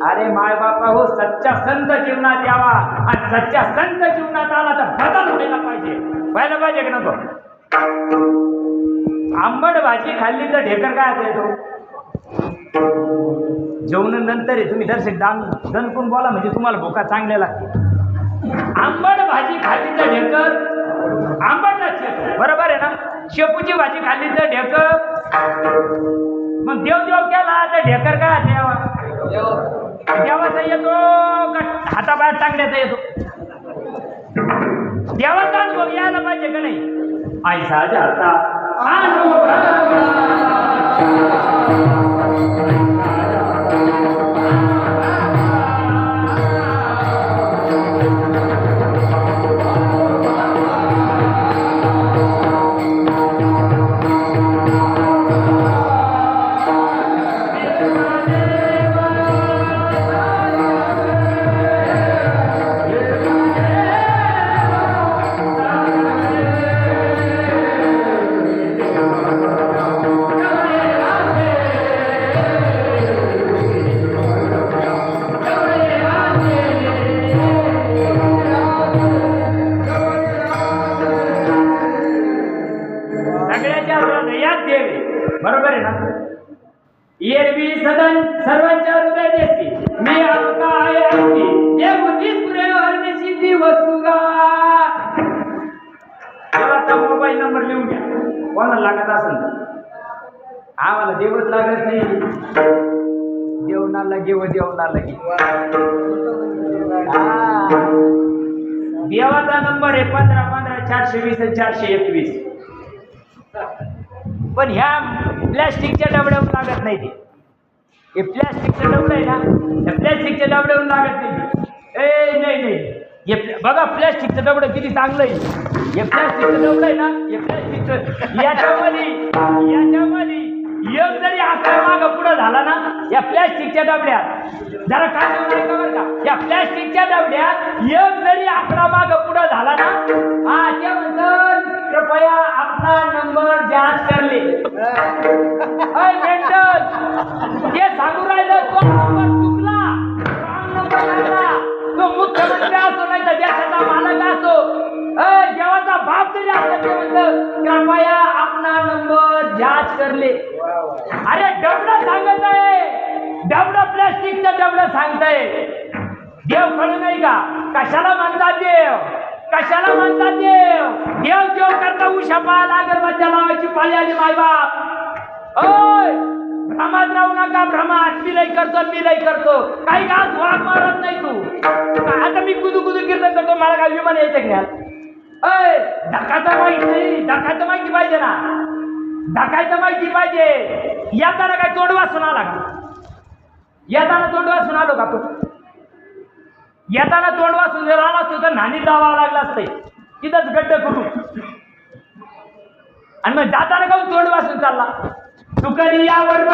अरे माय बापा हो, सच्चा संत जीवनात यावा आणि सच्चा संत जीवनात आला तर बदल व्हायला पाहिजे की नको. आंबट भाजी खाल्ली तर ढेकर काय येतो? जेवण नंतर आहे. तुम्ही दर्शक दणकून बोला म्हणजे तुम्हाला भोका चांगल्या लागते. आंबट भाजी खाल्ली तर ढेकर आंबटच येतो. बरोबर आहे ना. शेपूची भाजी खाल्ली तर ढेकर, मग देव केला तर ढेकर काय द्यावा? देवाचा येतो का हाताबाहेर टाकण्याचा येतो? देवाचा अनुभव यायला पाहिजे का नाही? ऐसा जाता बरोबर आहे ना. एरवी सदन सर्वांच्या हृदय देशी मी काय असती जे बुद्धी पुरेवर निश्चिती वस्तू गा. देवाचा मोबाईल नंबर लिहून घ्या, कोणाला लागत असेल. आम्हाला देवच लागत नाही. देवनाला घेव देवनाला घे. देवाचा नंबर आहे 15 420 421. पण ह्या प्लॅस्टिकच्या डबड्यावर लागत नाही. ते हे प्लॅस्टिकचं डबडं आहे ना, त्या प्लॅस्टिकच्या डबड्यावर लागत नाही. नाही हे बघा प्लॅस्टिकचं डबडं किती चांगलं आहे. हे प्लॅस्टिकचं डबडं आहे ना, हे प्लॅस्टिकचं याच्यामध्ये एक जरी आकडा मागं पुढं झाला ना, या प्लॅस्टिकच्या डबड्यात जरा काय ऐका बरं का, या प्लॅस्टिकच्या डबड्यात एक जरी आकडा मागं पुढं झाला ना, हा ते म्हणतात कृपया आपला नंबर जांच कर ले. मेंटल ते सांगू राहिलं तो नंबर चुकला, रॉंग नंबर लागला. तो मुख्यमंत्री असो नाही तर देशाचा मालक असो, देवाचा बाप जरी असला ते म्हणतं कृपया आपला नंबर जांच कर ले. अरे डबडं सांगत आहे, डबडं प्लॅस्टिकचं डबडं सांगतंय. देव कळू नाही का? कशाला म्हणतात देव? कशाला म्हणतात देव? देव करता उशा पायाला अगरबत्त्या लावायची पाळी आली माय बाप. ओय भ्रमात राहू नका. भ्रमात मी लई करतो काही गात वाघ मारत नाही तू. आता मी कुदू कीर्तन करतो, मला काय विमान यायचं ज्ञान? अय धकाचं माहिती नाही, धकाचं माहिती पाहिजे ना, धकायचं माहिती पाहिजे. येताना काय तोडवा सुना लागला. येताना तोंड वाचून आलो का आपण? येताना तोंड वाचून जर आला असतो तर नाणी जावा लागला असते तिथंच गड्ड करू. आणि मग जाताना का तोंड वाचून चालला? तू कधी यावर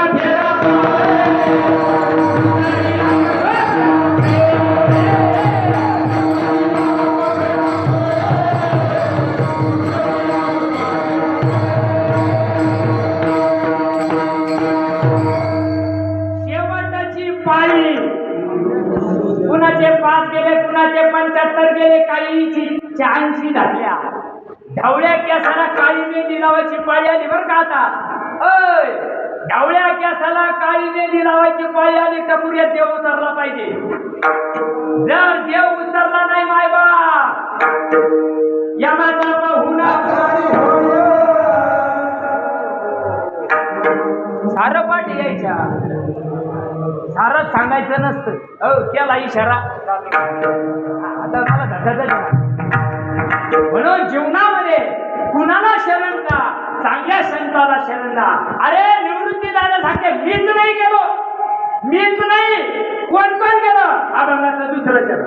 शेवटची पाळी. कुणाचे 5 गेले, कुणाचे 75 गेले, काही 80 झाल्या. ढवळ्या केसाला काळी मेहंदी लावायची पाळी आली बरं का आता. अय ढवळ्या केसाला काळी मेहंदी लावायची पाळी आली. टपुऱ्यात देव उतरला पाहिजे. जर देव उतरला नाही मायबा यमाचा पाहुणा सारं पाठ यायच्या. सारं सांगायचं नसतं. केला इशारा आता मला धक्का. म्हणून जीवनामध्ये कुणाला शरण का? चांगल्या संताला शरण का? अरे निवृत्ती दादा सांगते मीच नाही गेलो, मीच नाही, कोण कोण गेलं? अभंगाचं दुसरं चरण.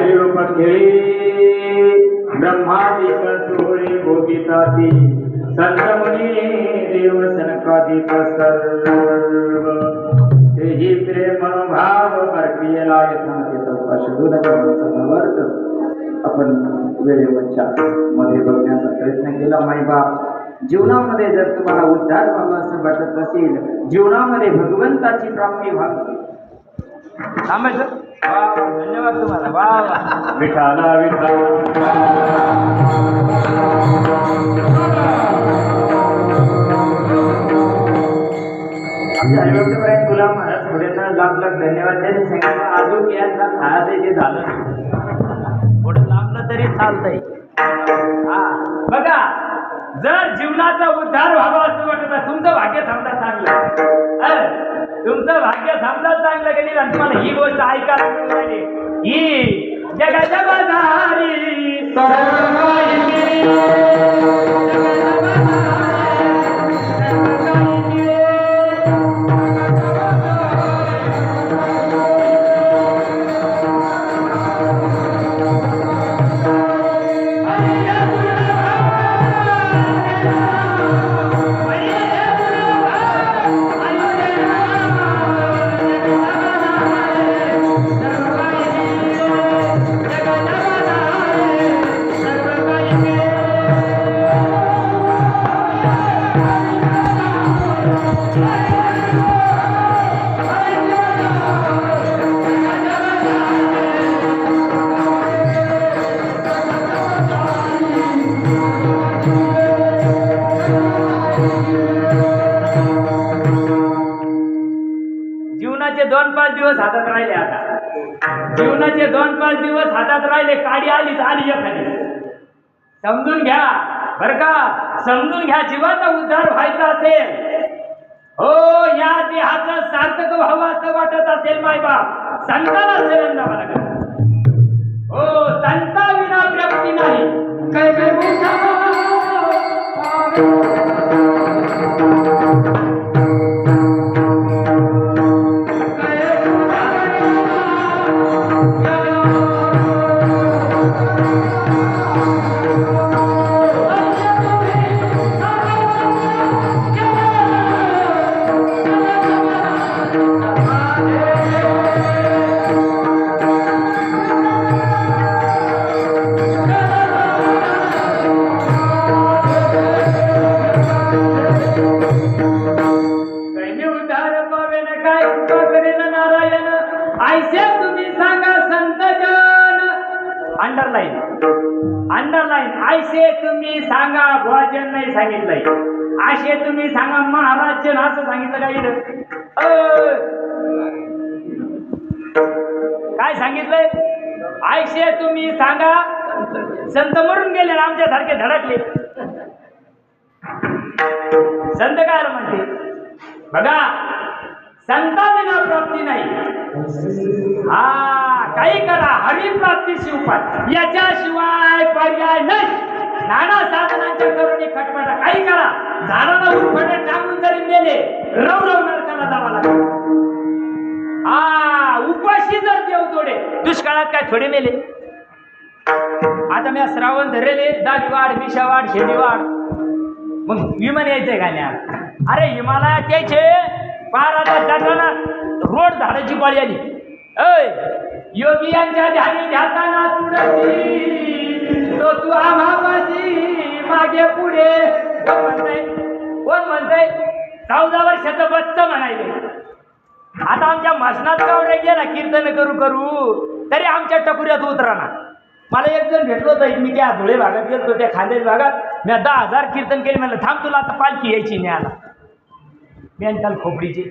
हरिरूप खेळी ब्रह्मादिक सोहळे भोगिताती संत मुनी देव सनकादिक सर्व तेही प्रेम भाव परपियला वर्त आपण वेळेवरच्या मध्ये बघण्याचा प्रयत्न केला. मायबाप, जीवनामध्ये जर तुम्हाला उद्धार व्हावा असं वाटत असेल, जीवनामध्ये भगवंताची प्राप्ती व्हावी, थांबायचं. धन्यवाद तुम्हाला. वा विठाला हरिभक्तपर्यंत गुलाम महाराज थोड्यांना लाख लाख धन्यवाद. त्यांनी सांगितलं अजून यांना खायचं जे झालं थोडं लांबलं तरी चालतंय. हा बघा, जर जीवनाचा उद्धार व्हावा असं वाटत तुमचं भाग्य समजा चांगलं, तुमचं भाग्य समजा चांगलं गेली आणि तुम्हाला ही गोष्ट ऐकायला मिळाली. ही जगाच्या बाजारी जीवनाचे 2-5 दिवस हातात राहिले. आता जीवनाचे 2-5 दिवस हातात राहिले. काडी आली झाली एखादी. समजून घ्या बर का, समजून घ्या. जीवाचा उद्धार व्हायचा असेल, हो या देहाचं सार्थक व्हावं असं वाटत असेल मायबाप, संताला शरण जावं लागेल. हो, संता विना प्राप्ती नाही. काय काय अंडरलाईन आयसे तुम्ही सांगा, भोजन नाही सांगितलंय. आशे तुम्ही सांगा महाराज असं सांगितलं काही काय सांगितलंय? आयसे तुम्ही सांगा. संत मरून गेले, आमच्यासारखे धडकले. संत काय म्हणते बघा, संतांना प्राप्ती नाही. हा काही करा, हरिप्राप्तीची उपाय, याच्याशिवाय पर्याय नाही. नाना साधनांच्या करुणी खटपटा काही करा, झाडाला उरफटे टाकून जरी मेले, रव नरकाला जावा लागेल. हा उपाशी जर देव थोडे, दुष्काळात काय थोडे मेले. आता मी श्रावण धरले, दाढी वाढ, मिशा वाढ, शेडी वाढ, मग विमान यायचंय का नाही? अरे हिमालयात यायचे पार. आता जाताना रोड झाडाची पाळी आली. योगियांच्या ध्यानी ध्याताना तुळशी, तो तू आम्हापाशी मागे पुढे. कोण म्हणतंय? 14 वर्षाचं बच्च म्हणायले. आता आमच्या मसनात गावडे गेला कीर्तन करू करू, तरी आमच्या टकुऱ्यात उतराना. मला एक जण भेटलो होतं, मी त्या धुळे भागात गेलो, त्या खांदेश भागात. मी 10,000 कीर्तन केले. म्हणलं थांब, तुला आता पालखी यायची नाही. आला मेंटल खोपडीची.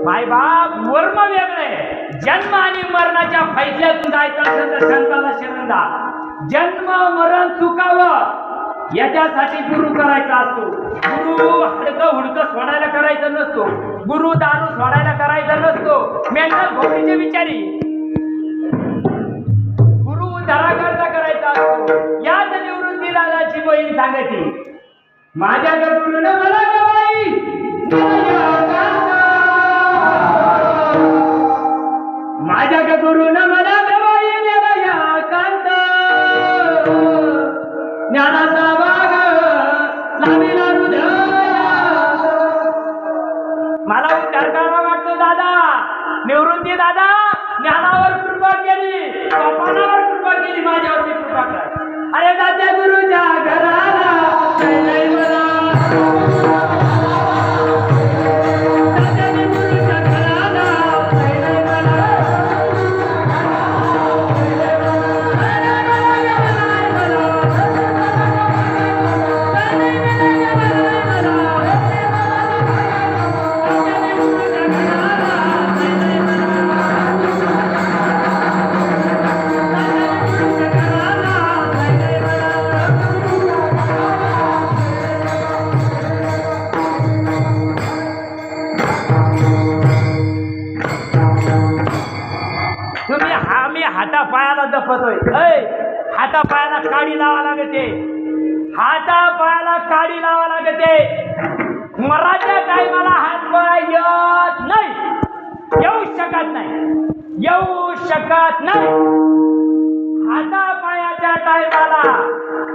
मायबाप, वर्म वेगळं आहे. जन्म आणि मरणाच्या फैसल्यातून जायचं असेल तर संताला शरण जा. जन्म मरण चुकावं याच्यासाठी गुरु करायचा असतो. गुरु हडकं हुडकं सोडायला करायचं नसतो. गुरु दारू सोडायला करायचा नसतो. मेंटल खोपडीचे विचारी गुरु उद्धाराकरता करायचा असतो. याच निवृत्ती दादाची बहीण सांगायची, माझ्या गुरुनं मला गवाई माझ्या गुरुनं मला गवाई दादा ज्ञानावर कृपा केली, सोपानावर कृपा केली, माझ्यावरती कृपा कर. अरे दादा गुरुच्या घराला जय जय मला. हातापायाला जपतोय. हातापायाला काडी लावा लागते, हातापायाला काडी लावा लागते. मराठ्या टायमाला हातपाय येत नाही, येऊ शकत नाही, येऊ शकत नाही. हातापायाच्या टायमाला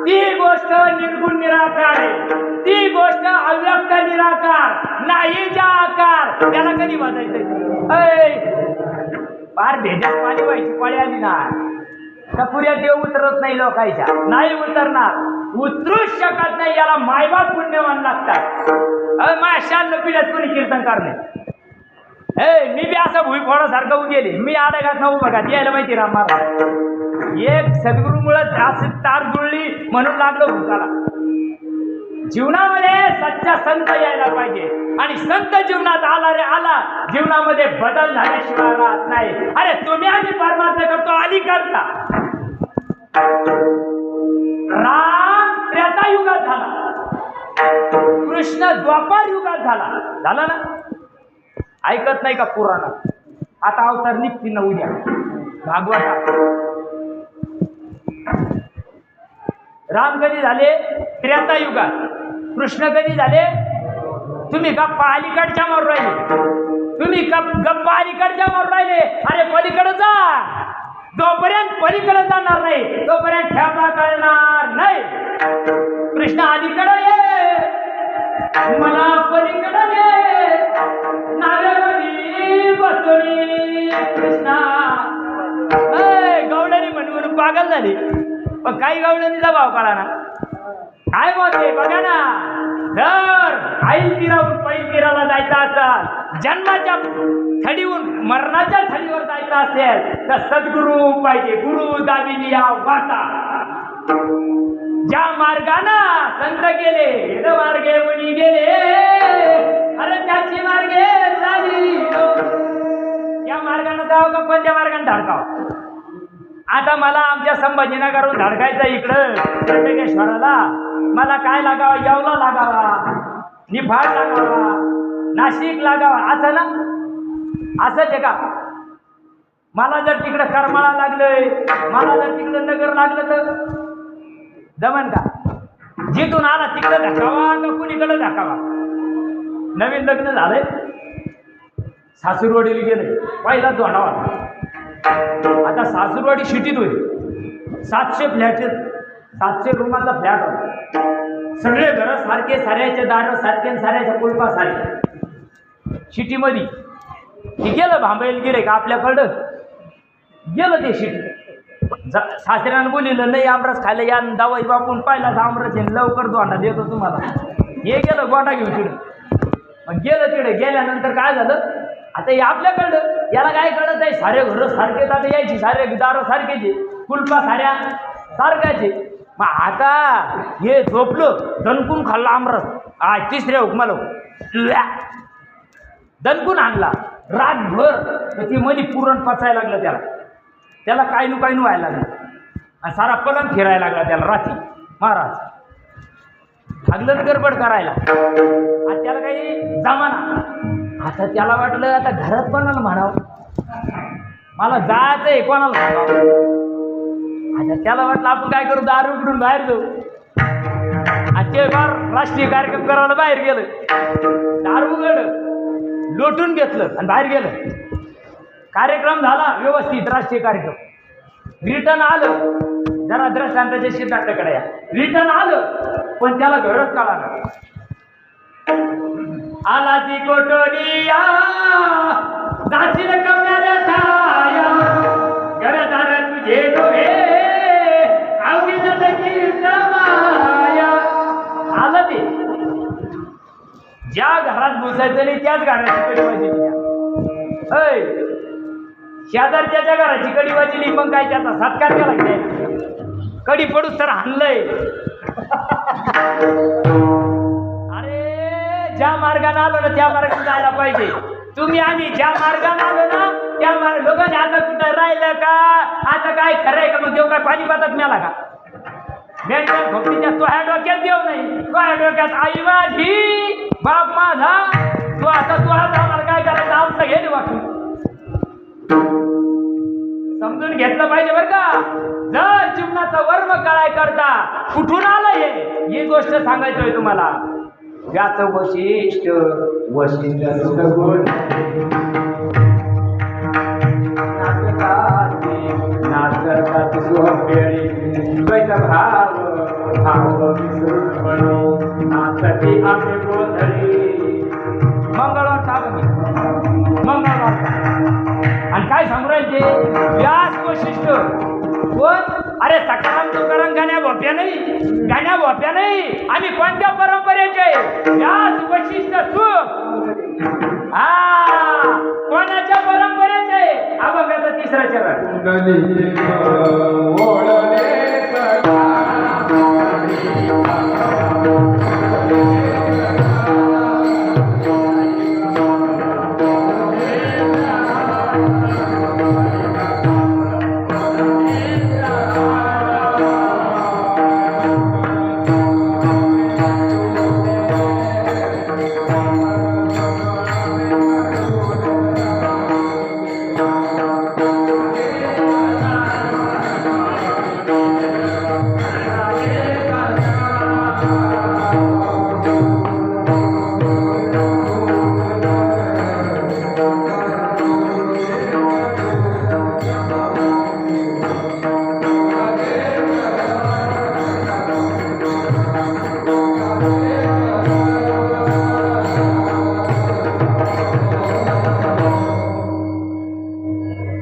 ती गोष्ट निर्गुण निराकार आहे, ती गोष्ट अव्यक्त निराकार नाहीचा आकार, त्याला कधी वाजायचं. फार भेजात पाणी व्हायची पाळी आली ना, कपुऱ्या देव उतरत नाही लोकांच्या, नाही उतरणार, उतरूच शकत नाही. याला मायबाप पुण्यवान लागतात. माझ्या शाल पिढ्यात कोणी कीर्तनकार नाही. मी बी असं भुईफोडासारखं उभं गेले, मी आडघात न उभं घात यायला माहिती राम महाराज. एक सद्गुरूमुळं असं तार जुळली म्हणून लागलो भूताला. जीवनामध्ये सच्चा संत यायला पाहिजे, आणि संत जीवनात आला रे आला, जीवनामध्ये बदल झाल्याशिवाय राहत नाही. अरे तुम्ही आम्ही परमार्थ करतो अलीकडचा. राम त्रेतायुगात झाला, कृष्ण द्वापार युगात झाला ना. ऐकत नाही का पुराणात? आता अवतार निघतील ना उद्या भागवतात. राम कधी झाले? त्रेतायुगात. कृष्ण कधी झाले? तुम्ही गप्पा अलीकडच्या मारून राहिले, तुम्ही गप्पा अलीकडच्या मारून राहिले. अरे पलीकडे जा, जोपर्यंत पलीकडे जाणार नाही तोपर्यंत ठेपा कळणार नाही. कृष्ण अलीकडे ये, मला पलीकडे ये, नावेवरी बसवली कृष्णा. गवळणी म्हणून पागल झाली, पण काही गवळणीचा भाव कळा ना. काय म्हणते बघा ना, जर आईल तीरावरून पैल तीराला जायचं असेल, जन्माच्या थडीवरून मरणाच्या थडीवर जायचं असेल तर सद्गुरू पाहिजे. गुरु दाविली या वाटा. ज्या मार्गानं संत गेले मार्गे मुनी गेले, अरे त्याची मार्गे झाली. या मार्गाने जावं का कोणत्या मार्गाने धडकाव? आता मला आमच्या संभाजीनगरहून धडकायचं इकडं त्र्यंबकेश्वराला. मला काय लागावा? येवला लागावा, निफाड लागावा, नाशिक लागावा, असं ना? असंच आहे का? मला जर तिकडं करमाळा लागलंय, मला जर तिकडं नगर लागलं तर जमन का? जिथून आला तिकडं धकावा का कुणीकडे धकावा? नवीन लग्न झालंय, सासूरवाडीला गेले, पहिला दोंडावा. आता सासूरवाडी सिटीत होती, 700 फ्लॅट, 700 रूमाचा फ्लॅट होता. सगळे घरं सारखे, साऱ्याचे दारं सारखे, साऱ्याच्या कुलपा सारखे सिटीमध्ये. हे गेलं भांबेल गिरे का आपल्याकडं गेलं ते सिटी. सासऱ्यानं बोलिलं नाही आमरस खायला या, दावाई बापून पाहिला आमरस आहे, लवकर दोंडा देतो तुम्हाला. हे गेलं गोटा घेऊन तिकडं. मग गेलं तिकडे, गेल्यानंतर काय झालं? आता हे आपल्याकडं, याला काय कळत आहे? सारे घरं सारखेच आता यायची, सारे दारं सारखेचे, कुलपा साऱ्या सारख्याचे. मग आता हे झोपलं, दणकून खाल्ला आमरस. तिसऱ्या हुकमाला दणकून आणला रातभर, तर ती मध्ये पुरण पचायला लागलं त्याला काय नु व्हायला लागलं, आणि सारा पलंग फिरायला लागला त्याला रात्री. महाराज लागलं गडबड करायला, आणि त्याला काही जमाना. आता त्याला वाटलं आता घरात कोणाला म्हणावं, मला जायचं आहे कोणाला सांगावं. आता त्याला वाटलं आपण काय करू, दारू उघडून बाहेर जाऊ. आणि ते बार राष्ट्रीय कार्यक्रम करायला बाहेर गेलं, दारू उघडलं, लोटून घेतलं आणि बाहेर गेलं. कार्यक्रम झाला व्यवस्थित, राष्ट्रीय कार्यक्रम. रिटर्न आलं, जरा द्रष्टांताच्या सिद्धांताकडे या. रिटर्न आलं, पण त्याला घरच कळालं. आला ती कोटोनिया जाशील कमल्याला ठाया घरदार तुझे डोळे आवडीन कीर्त माया. आलं ते ज्या घरात घुसायचं नाही त्याच घराची कडी वाजली. ऐ शेजारच्या घराची कडी वाजली मग काय त्याचा सत्कार केला काय? कडी पडूस तर हाणलंय. अरे ज्या मार्गाने आलो ना त्या मार्गाने जायला पाहिजे. तुम्ही आम्ही ज्या मार्गाने आलो ना त्या लोकांनी आता कुठं राहिलं का? आता काय खरंय का? मग देव काय पाणी पातात मेला का? मेंढ्या खोपडीच्या तो ह्या डोक्यात देव नाही, तो ह्या डोक्यात आई माझी बाप माझा. तू आता आम्हाला काय करायचं आमचं घे वाटून. समजून घेतलं पाहिजे बरं का. जर जीवनाचा वर्म कळाय करता कुठून आलं ही गोष्ट सांगायचोय तुम्हाला. व्याच वशिष्ठ नाचतात सोहळी भाव नाचती आम्ही गोधळी. मंगळवार आणि काय सांगू राहिले व्यास वशिष्ठ कोण? अरे सकाराम तुकाराम गाण्या भोप्या नाही. आम्ही कोणत्या परंपरेचे? व्यास वशिष्ठ सुख. कोणाच्या परंपरेचे? अभंगाचा तिसरा चरण.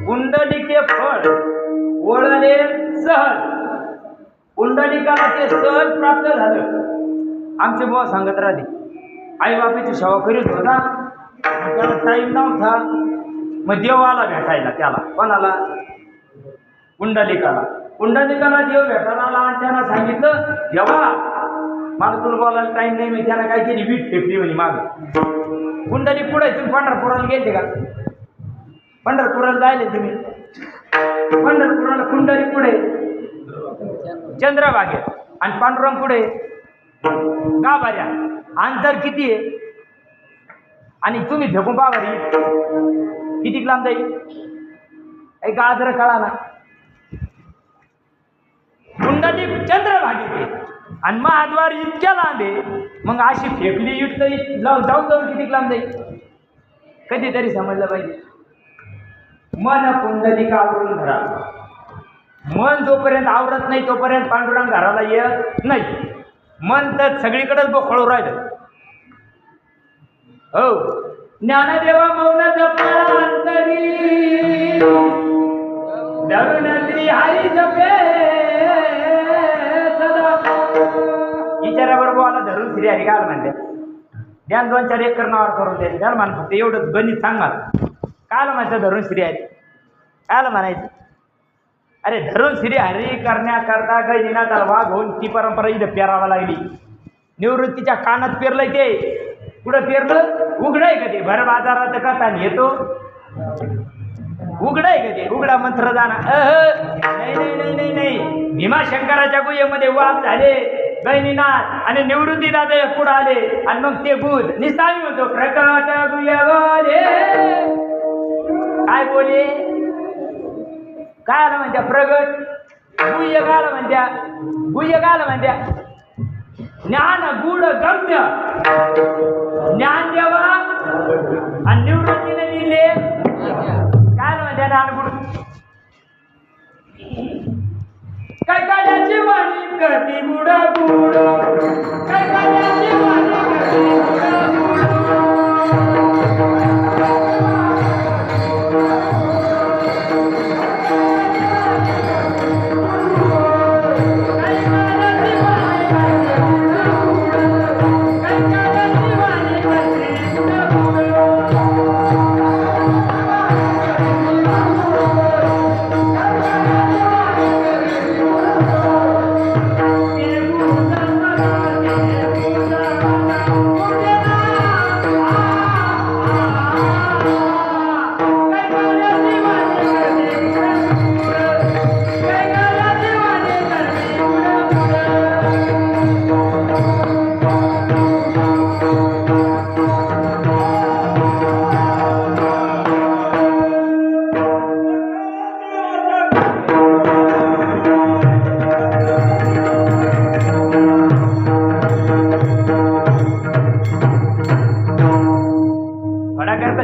पुंडलिके फळ वळले सहज. पुंडलिकाला ते सहज प्राप्त झालं. आमचे बुवा सांगत राहते आई बापाची सेवा करीत होता, त्याला टाईम नव्हता. मग देव आला भेटायला त्याला. कोणाला? पुंडलिकाला. देव भेटायला आला आणि त्यांना सांगितलं देवा मला तुला बोलायला टाईम नाही. मी त्यानं काय केली वीट फेकली म्हणे माग. पुंडलिक पुढे तुम्ही पंढरपुराला गेले का? पंढरपुराला जायले तुम्ही? पंढरपुराला पुंडलिक पुढे चंद्रभागेत आणि पांडुरंग पुढे गाभाऱ्या. अंतर किती आहे? आणि तुम्ही फेकून पावारी किती लांब जाईल? एक आदर कळा ना. पुंडलिक चंद्रभागेत आणि महाद्वार इतक्या लांब आहे. मग अशी फेकली इट जाऊन किती लांब जाईल? कधीतरी समजलं पाहिजे. मन पुंडलिक आवरून धरा. मन जोपर्यंत आवरत नाही तोपर्यंत पांडुरंग घराला येत नाही. मन तर सगळीकडेच बोखळू राहिलं. हो ज्ञानदेवा मौन जपांतरी धरुणत्री हरी जपे सदा. विचाराबरोबर बोला धरून श्री हरी काल म्हणते. ध्यान 2-4 एकर नावावर करून द्यायचं. त्याला मान फक्त एवढं गणित सांग मला. काल म्हणायचं धरून श्री हरी? काल म्हणायचं? अरे धरून श्री हरी करण्याकरता गैनीनाथाला वाघ होऊन ती परंपरा इथं पेरावा लागली. निवृत्तीच्या कानात पेरलंय ते. कुठं पेरलं? उघडाय का ते? भर बाजारात कथा येतो उघडाय का ते? उघडा मंत्र जाणार. नाही नाही नाही नाही नाही. भीमाशंकराच्या गुहेमध्ये वाघ झाले गैनीनाथ आणि निवृत्ती दादा पुढे आले आणि मग ते बुध निस्तामी होतो प्रकट गुह्यवाले. काय बोले? काय आलं म्हणत्या? प्रगट गुह्य काल म्हणत्या. गुह्य काल म्हणत्या ज्ञान गुढ गम्य. ज्ञान देवा आणि निवृत्तीने दिले काय म्हणत्या? ज्ञान गुढ. काय काढ्याची वाणी करती गुड गुड. काय काढ्याची वाणी करती गुड गुड.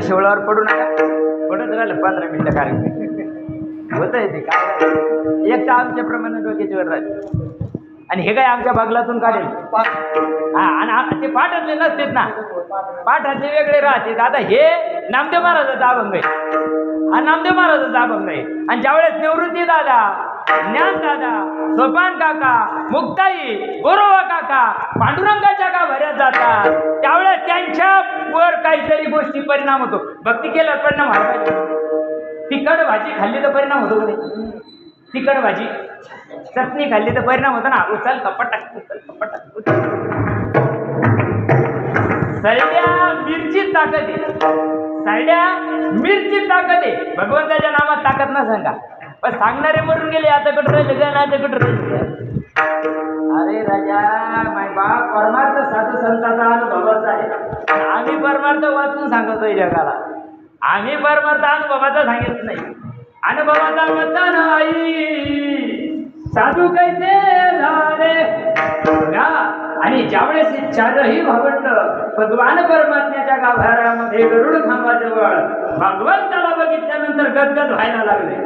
शेवळावर पडू नका. पडत राहिलं 15 मिनिटं कार्यक्रम होत आहे ते काय. एक तर आमच्या प्रमाणे डोक्याच्या वर राहते आणि हे काय आमच्या बगलातून काढेल. हा आणि ते पाठातले नसतेत ना, पाठातले वेगळे राहते. आता हे नामदेव महाराजाचा अभंग आहे, हा नामदेव महाराजाचा अभंग आहे. आणि ज्यावेळेस निवृत्ती दादा, ज्ञान दादा, सोपान काका, मुक्ताई, गोरोबा काका पांडुरंगाच्या गाभाऱ्यात जातात त्यावेळेस त्यांच्या वर काहीतरी गोष्टी परिणाम होतो. भक्ती केल्यावर परिणाम व्हायला पाहिजे. तिखट भाजी खाल्ली तर परिणाम होतो का नाही? तिखट भाजी चटणी खाल्ली तर परिणाम होतो ना. उचल कपटाक, उचल कपटाक, उचल. सैड्या मिरची ताकद आहे, सैड्या मिरची ताकद आहे. भगवंताच्या नामात ताकद ना सांगा. पण सांगणारे मरून गेले. आता कुठं राहिले का ना, आता कुठं राहिले. अरे राजा माय बाप, परमार्थ साधू संतांचा अनुभवाचा आहे. आम्ही परमार्थ वाचून सांगतोय जगाला. आम्ही परमार्थ अनुभवाचा सांगितलं नाही. अनुभवाचा मत नाही. साधू कैसे झाले बघा. आणि ज्यावेळेस चारही भावंड भगवान परमात्म्याच्या गाभाऱ्यामध्ये गरुड खांबाजवळ भगवंताला बघितल्यानंतर गदगद व्हायला लागले.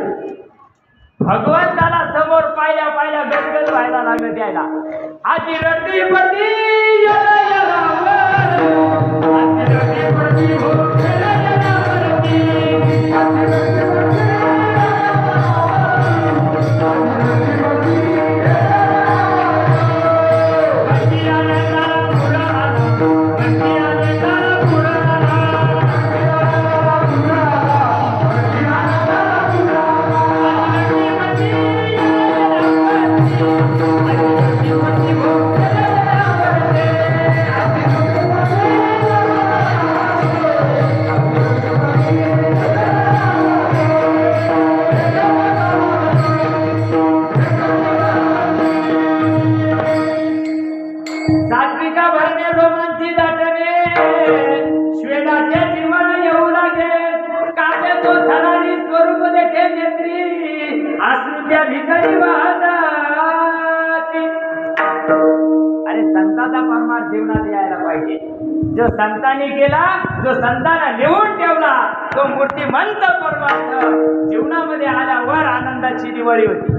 भगवंताला समोर पाहिल्या पाहिल्या गदगद व्हायला लागले. द्यायला आजी रडती पडती जो संतांनी केला, जो संतांना लिहून ठेवला, तो मूर्तिमंत परमार्थ जीवनामध्ये आल्यावर आनंदाची दिवाळी होती.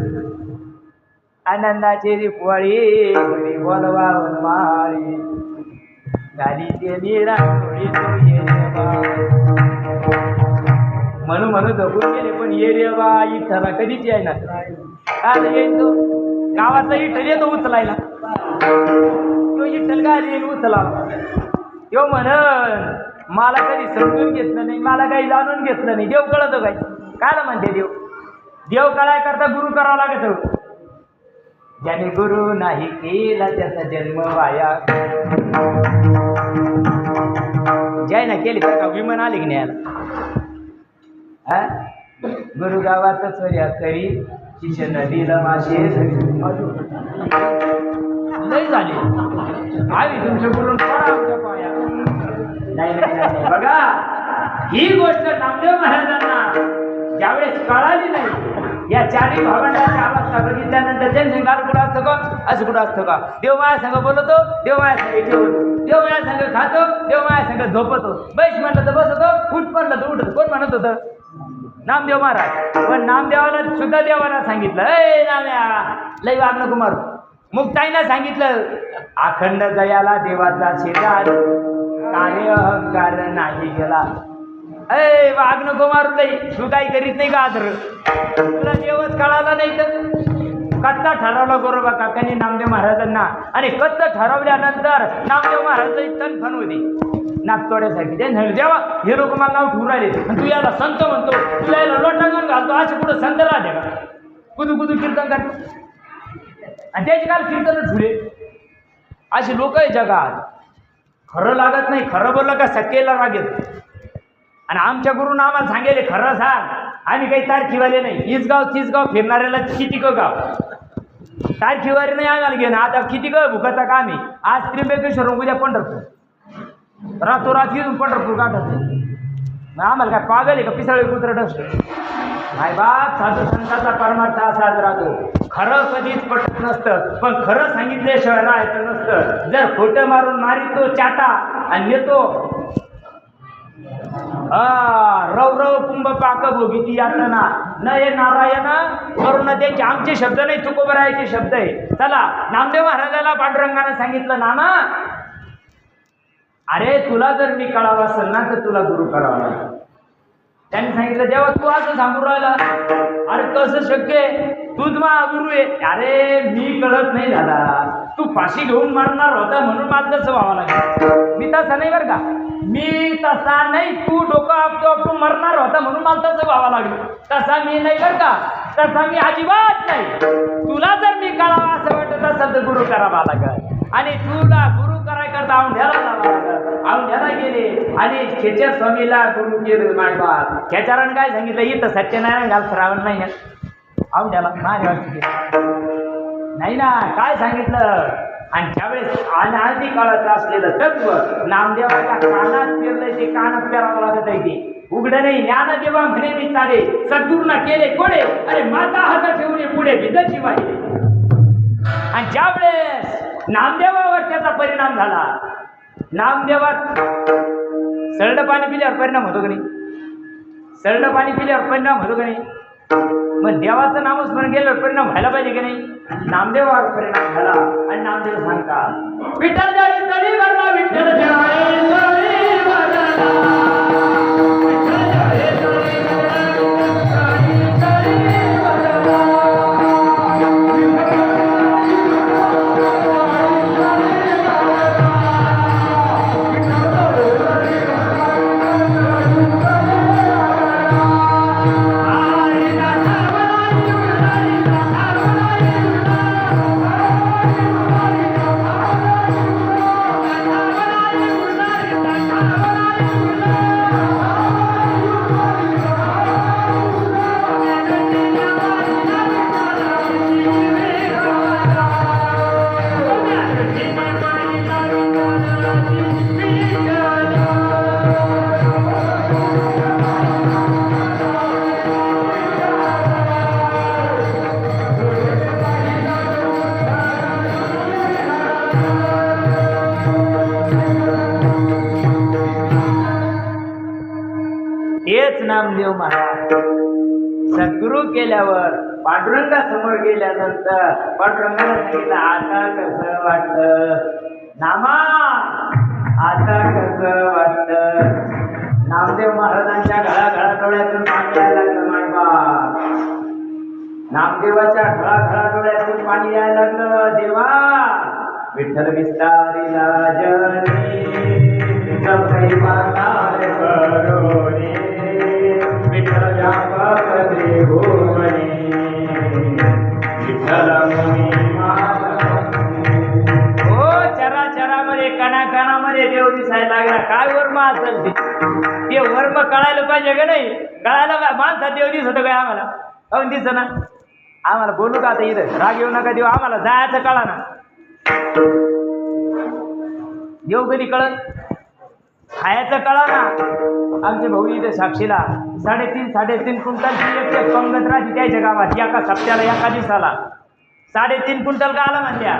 आनंदाची दिवाळी घरी बोलवा वनमाळी गाली ते म्हणून जपून गेले. पण ये रे बा इथला कधीच येईना. काय येईन तो गावातला इठल येतो उचलायला. तो इठल काय येईल उचला. तो म्हणन मला कधी समजून घेतलं नाही, मला काही जाणून घेतलं नाही. देव कळतो काय? कायला म्हणते देव? देव कळाय करता गुरु करावा लागत. ज्याने गुरु नाही केला त्याचा जन्म वाया. ज्याने केली का विमान आले की न्यायला. गुरु गावात चर्या करी शिष्य नदीला मासे लय झाले. आम्ही तुमच्या गुरुन पाया नाही. बघा ही गोष्ट नामदेव महाराजांना ज्यावेळेस कळाली नाही, या चारही भावंडांची अवस्था बघितल्यानंतर त्यांचं गाल कुठं असतं का, असं कुठं असतं का. देव माया संघ बोलतो, देव माया संघ ठेवतो, देव माया संघ खातो, देव माया संघ झोपतो. बैस म्हणलं तर बसतो, उठ पडलं तर उठत. कोण म्हणत होतं? नामदेव महाराज. पण नामदेवाला सुद्धा देवाला सांगितलं, ए नाम्या लई वाग नको मारू. मुक्ताईनं सांगितलं, अखंड दयाला देवाचा शेजार कार्य अहंकार नाही गेला. ए वाग नको मारू लई. तू काही करीत नाही का? आदर तुला देवच कळाला नाही तर कच्चा ठरवला गोरोबा काकांनी नामदेव महाराजांना. आणि कच्चा ठरवल्यानंतर नामदेव महाराजांची तनफन होती नागतोड्यासाठी. ते देवा हे लोक मला नाव ठेवून राहिले आणि तू याला संत म्हणतो, तू याला लोटांगण घालतो. असे कुठं संत राहते का? कुदू कुदू कीर्तन करतो आणि त्याची काल कीर्तन ठुले. अशी लोक आहे जगात. खरं लागत नाही. खरं बोललं का सकेला लागेल. आणि आमच्या गुरुनं आम्हाला सांगेले खरं सांग. आम्ही काही तारखीवाले नाही. हीच गाव तीच गाव फिरणाऱ्याला किती ग गाव तारखीवारी नाही आम्हाला घेणं. आता किती ग भुकाचा काम आहे. आज त्र्यंबकेश्वर उद्या पंढरपूर. रातोरात येऊन पंढरपूर गाठत. आम्हाला काय पागल आहे का? पिसाळे कुत्र डसतो. माय बाप साधू संतांचा परमार्थ असाच राहतो. खरं कधीच पटत नसतं, पण खरं सांगितल्याशिवाय राहायचं नसतं. जर खोटं मारून मारितो चाटा आणि नेतो रव रव कुंभ पाक भोगिती यातना न हे नारायण करुण त्याचे आमचे शब्द नाही तुकोबरायाचे शब्द आहे. चला नामदेव महाराजाला पांडुरंगाने सांगितलं नाना अरे तुला जर मी कळावा असेल ना तर तुला गुरु करावा लागेल. त्यांनी सांगितलं देवा तू असं सांगू राहिला अरे कसं शक्य आहे तूच माझा गुरु आहे. अरे मी कळत नाही झाला तू फाशी घेऊन मरणार होता म्हणून मला तसं व्हावं लागेल. मी तसा नाही बरं का मी तसा नाही तू डोकं आपटू मरणार होता म्हणून मला तसं व्हावं लागलं. तसा मी नाही बरं का तसा मी अजिबात नाही. तुला जर मी कळावा असं वाटत असेल तर गुरु करावा लागेल. आणि तुला गुरु करायकरता औंढ्याला जावं लागेल. औंढ्याला गेले आणि खेचर स्वामीला गुरु केलं मायबाप. खेचारानं काय सांगितलं इथं सत्यनारायण घाल श्रावण महिन्यात औंढ्याला नाही ना काय सांगितलं. आणि त्यावेळेस अनादी काळाचं असलेलं तत्व नामदेवाच्या कानात पेरलंय ते कानात पेरावं लागत आहे. ते उघडं नाही ज्ञानदेवा म्हणे मी चाले सद्गुरूंना केले कोडे अरे माता हात ठेवणे पुढे भिजची वाहिले. आणि ज्यावेळेस नामदेवावर त्याचा परिणाम झाला नामदेवात सरळ पाणी पिल्यावर परिणाम होतो का नाही. सरळ पाणी पिल्यावर परिणाम होतो का नाही. मग देवाचं नामस्मरण केल्यावर परिणाम व्हायला पाहिजे की नाही. नामदेवावर परिणाम झाला आणि नामदेव सांगतात विठ्ठल जय तरी वरना विठ्ठल जय हेच नामदेव महाराज सद्गुरू केल्यावर पांडुरंगासमोर गेल्यानंतर पांडुरंगाला सांगितलं आता कसं वाटतं नामा आता कसं वाटतं. नामदेव महाराजांच्या घळा डोळ्यातून पाणी यायला लागलं मायबा. नामदेवाच्या घळा डोळ्यातून पाणी यायला लागलं. देवा विठ्ठल विस्तारिला जनी सखई मातार करोनी विठ्ठल जापकते भुवनी विठ्ठल मुनी हो चराचरामध्ये कणाकणामध्ये देव दिसायला लागला. काय वर्म असेल ते वर्म कळायला पाहिजे का नाही. कळायला काय माणसात देव दिसत काय आम्हाला काऊन दिस ना. आम्हाला बोलू का आता इथं राग येऊ नका देव आम्हाला जायचं कळा ना. देव कधी कळत खायचं कळा ना. आमचे भाऊ इथे साक्षीला 3.5 क्विंटलची एक पंगत राहते त्याच्या गावात एका सप्त्याला एका दिवसाला 3.5 क्विंटल का आला म्हणल्या.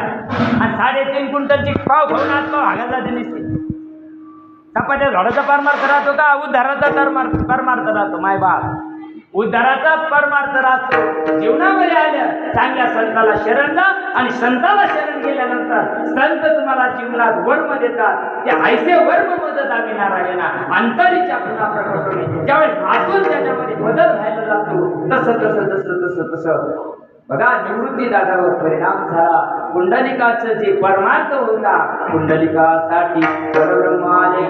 आणि 3.5 क्विंटलची पाव खाऊन आज पाव हागायला जाते नसते. चपात्या झाडाचा परमार्थ राहतो का उद्धाराचा परमार्थ राहतो मायबाप. उद्धाराचा परमार्थ राहतो. जीवनामध्ये आल्या चांगल्या संताला शरण जा आणि संताला शरण गेल्यानंतर संत तुम्हाला जीवनात वर्म देतात. ते ऐसे वर्म मदत आम्ही नारायणा अंतरीच्या पुन्हा प्रकट होणे. ज्यावेळेस आतून त्याच्यामध्ये बदल व्हायला लागतो तसं बघा निवृत्ती दादावर परिणाम झाला. कुंडलिकाचं जे परमार्थ होता कुंडलिकासाठी परब्रह्म आले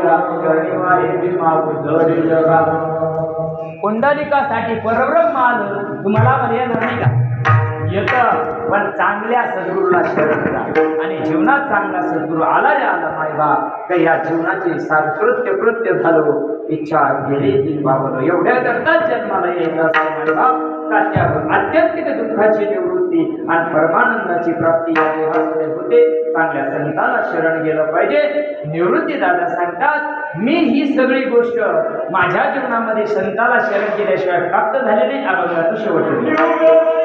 कुंडलिकासाठी परब्रह्म आलं. तुम्हाला मला येणार नाही का येतं पण चांगल्या सद्गुरूला शरण जा आणि जीवनात चांगला सद्गुरू आला रे आला मायबा काही या जीवनाचे कृत्य झालो इच्छा गेली ती बाबा एवढ्या करताच जन्माला यायचं असं मायबा का त्यावर आध्यात्मिक दुःखाची निवृत्ती आणि परमानंदाची प्राप्ती या देहामध्ये होते. चांगल्या संताला शरण गेलं पाहिजे. निवृत्ती दादा सांगतात मी ही सगळी गोष्ट माझ्या जीवनामध्ये संताला शरण केल्याशिवाय प्राप्त झालेली अभंगाचं शेवट होते.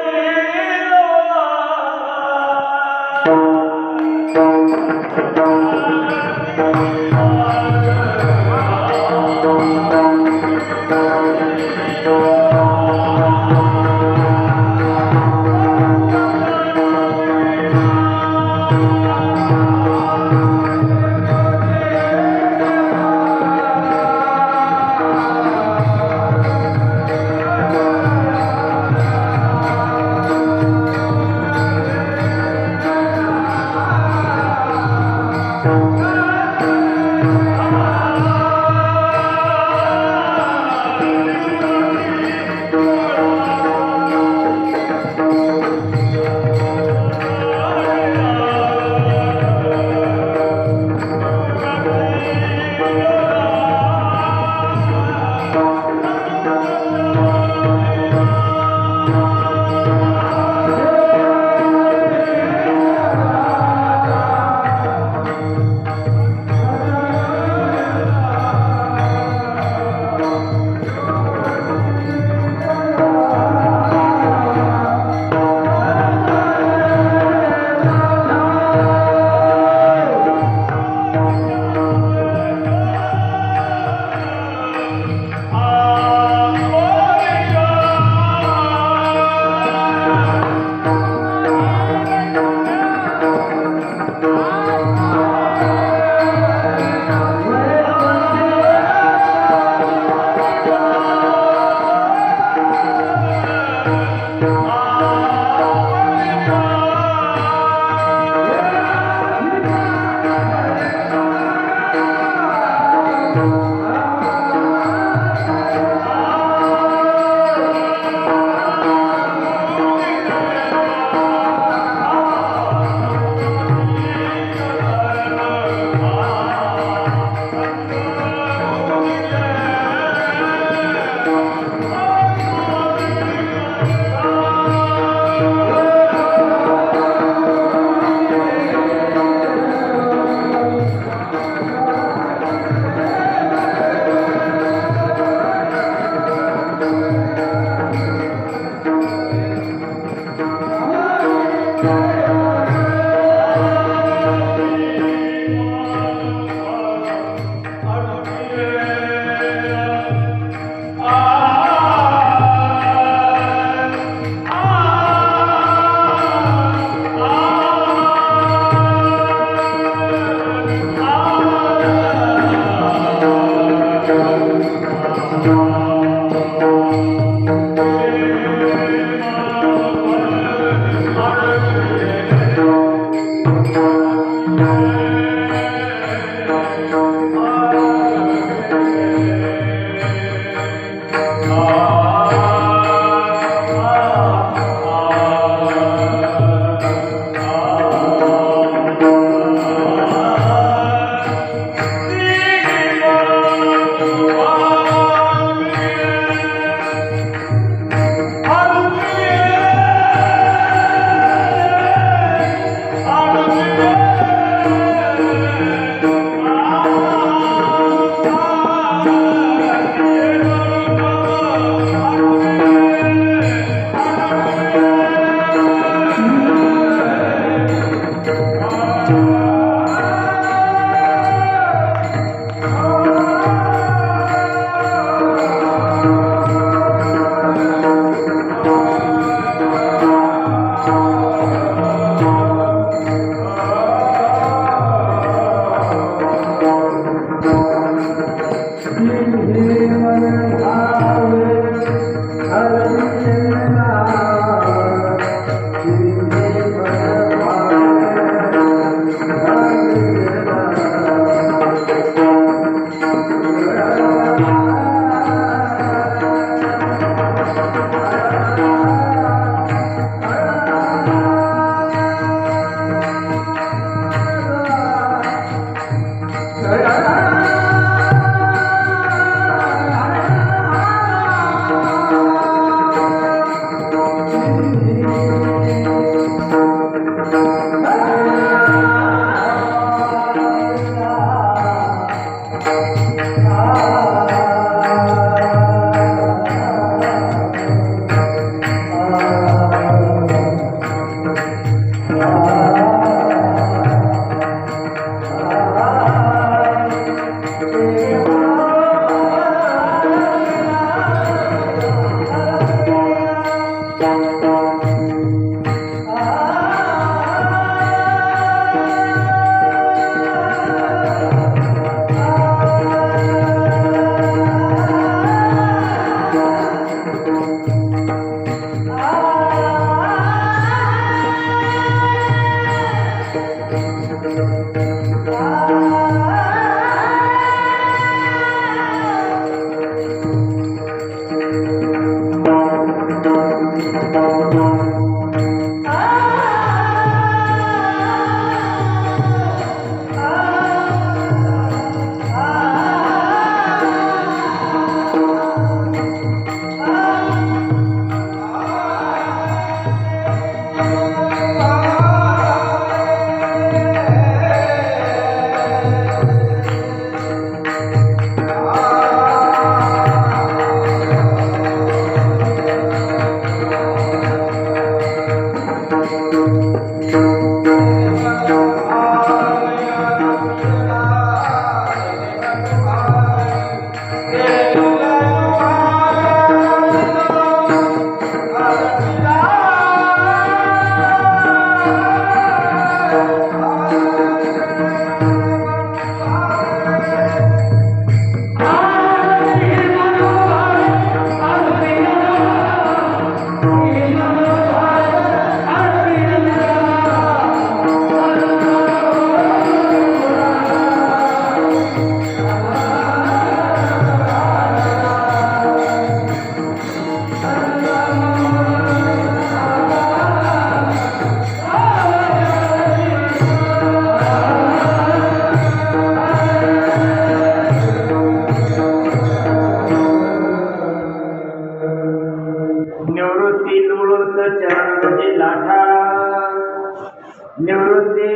निवृत्ती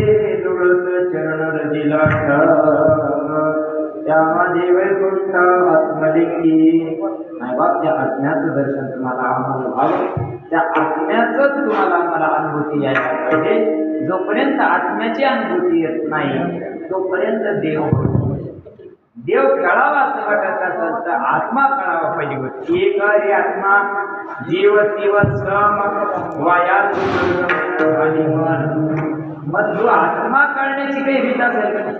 दुर्लभ चरण रजिलाठ त्यामध्ये वैकुंठ आत्मलिंगी मायबाप त्या आत्म्याचं दर्शन तुम्हाला आम्हाला व्हावं, त्या आत्म्याचंच तुम्हाला आम्हाला अनुभूती यायला पाहिजे. जोपर्यंत आत्म्याची अनुभूती येत नाही तोपर्यंत देव कळावा असं वाटत असेल तर आत्मा कळावा पहिली गोष्ट. एक रे आत्मा जीव शिव श्रम वाया आणि मग जो आत्मा कळण्याची काही रीत असेल का?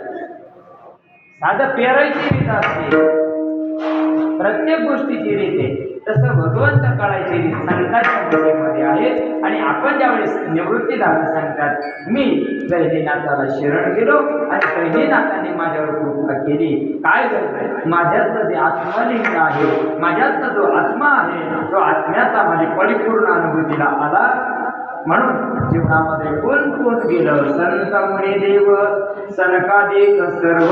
साधं पेरायची रीत असते, प्रत्येक गोष्टीची रीत आहे. तसं भगवंत कळायची रीत संतांच्या बुद्धीमध्ये आहे. आणि आपण ज्यावेळेस निवृत्ती झालं सांगतात मी गहिनीनाथाला शरण गेलो आणि गहिनीनाथाने माझ्यावर कृपा केली. काय झालं? माझ्यातलं जे आत्मलिंग आहे, माझ्यातला जो आत्मा आहे तो आत्म्याचा माझी परिपूर्ण अनुभूतीला आला. म्हणून जीवनामध्ये कोण कोण गेलं? संत मुनी देव सनकादिक सर्व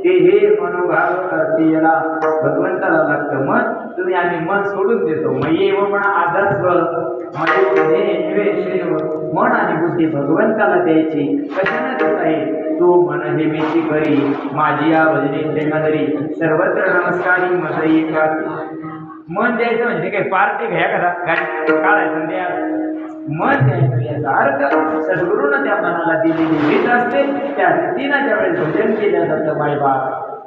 ते हे मनोभाव करते. याला भगवंताला लागतं मन. तुम्ही आम्ही मन सोडून देतो. मग येव पण आदर्श मन आणि बुद्धी भगवंताला द्यायची. कशाने देत आहे? तो मन हे मीची करी माझी या भजनी प्रेमादरी सर्वत्र नमस्कारी मदई का. मन द्यायचं म्हणजे काय पार्टी घ्या करा काढायचं द्या. मन द्यायचं याचा अर्थ सद्गुरूनं त्या मनाला दिलेली रीत असते. त्या रीतीनं ज्यावेळेस भजन केलं जातं मायबाप,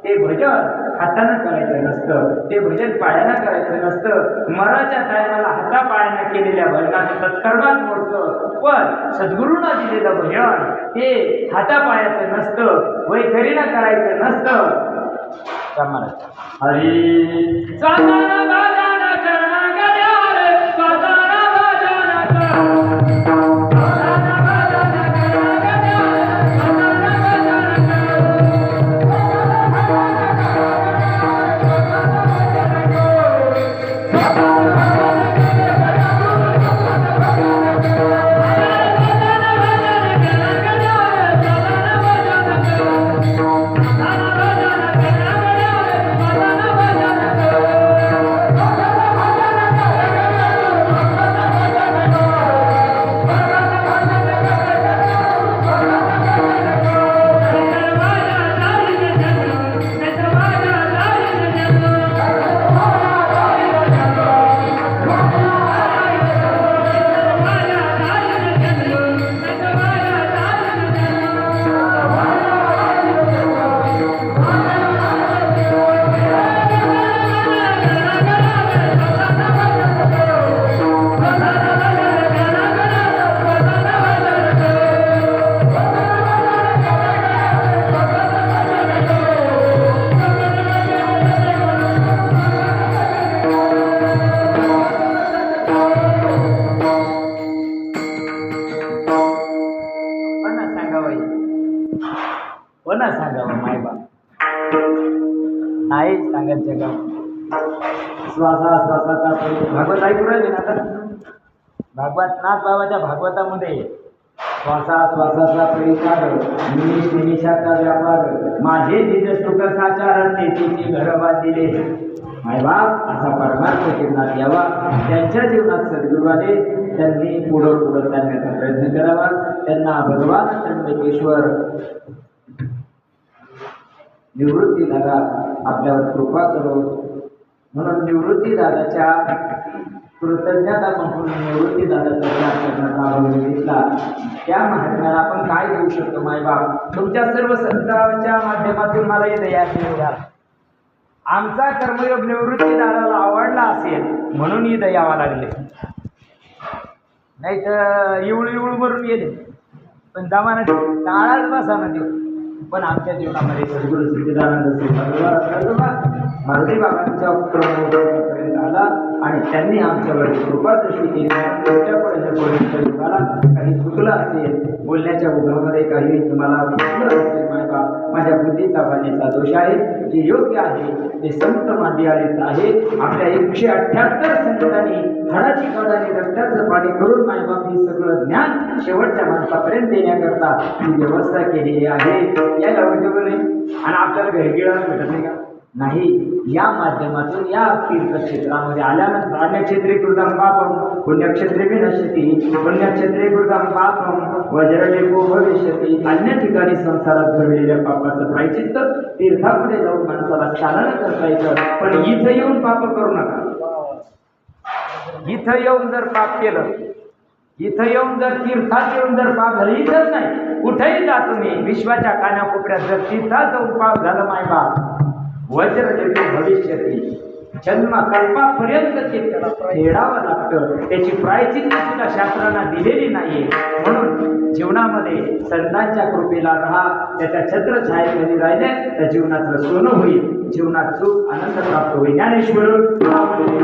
ते भजन हातानं करायचं नसतं, ते भजन पायानं करायचं नसतं. मराच्या टायमाला हातापायानं केलेल्या भजनाचं तत्कर्मात मोडतं. पण सद्गुरूनं दिलेलं भजन ते हातापायाचं नसतं, वैखरीनं करायचं नसतं. हरी नाही सांगत जगात. श्वासाचा भागवत ऐकू राहिले ना तर भागवत नाथ बाबाच्या भागवतामध्ये श्वासाचा परिचार निमिषाचा व्यापार माझे निज सुख साचार तेथीची घर बांधिले. मायबाप असा परमार्थ जीवनात यावा. त्यांच्या जीवनात सद्गुरू आले, त्यांनी पुढं चालण्याचा प्रयत्न करावा. त्यांना भगवान त्र्यंबकेश्वर निवृत्ती दादा आपल्यावर कृपा करो. म्हणून निवृत्ती दादाच्या कृतज्ञता म्हणून निवृत्ती दादाचा घेतला. त्या महात्म्याला आपण काय देऊ शकतो? मायबाप तुमच्या सर्व संतांच्या माध्यमातून मला हे दया केली. आमचा कर्मयोग निवृत्ती दादाला आवडला असेल म्हणून ही दयावा लागले, नाही तर इवळू मरून गेले. पण जमाना टाळाच बसा ना देऊ. पण आमच्या जीवनामध्ये सद्गुरू सिद्धिदानंद मारुती बाबांच्या पर्यंत आला आणि त्यांनी आमच्यावर कृपा दृष्टी केली. तुमच्यापर्यंत काही चुकलं असेल, बोलण्याच्या उघडामध्ये काही तुम्हाला चुकलं असेल मायबाप, माझ्या बुद्धीचा वाणीचा दोष आहे. जे योग्य आहे ते संत मांडियाळीचं आहे. आपल्या 178 संतांनी हाडाची काढ आणि रक्ताचं पाणी करून मायबाप हे सगळं ज्ञान शेवटच्या माणसापर्यंत देण्याकरता ही व्यवस्था केलेली आहे. याला उद्योग नाही आणि आपल्याला घरी गिळायला भेटत नाही का? नाही. या माध्यमातून या तीर्थक्षेत्रामध्ये आल्यानंतर अन्यक्षेत्री कृतं पापम पुण्यक्षेत्री विनश्यती पुण्यक्षेत्री कृतं पापम वज्रलेपो भविष्यती. अन्य ठिकाणी संसारात घडलेल्या पापाचं प्रायचित्त तीर्थापुढे जाऊन माणसाला चालन करता येतं, पण इथं येऊन पाप करू नका. इथं येऊन जर पाप केलं, इथं येऊन जर तीर्थात येऊन जर पाप झालं, इथंच नाही कुठेही जा तुम्ही विश्वाच्या कानाकोपऱ्यात जर तीर्थात जाऊन पाप झालं माय बाप वज्रलेपो भविष्यती. जन्म कल्पापर्यंत ते त्याला फेडावं लागतं. त्याची प्रायचित्त सुद्धा शास्त्रांना दिलेली नाहीये. म्हणून जीवनामध्ये संतांच्या कृपेला राहा. त्याच्या छत्रछायेखाली राहिले तर जीवनाचं सोनं होईल, जीवनात सुख आनंद प्राप्त होईल. ज्ञानेश्वर हरे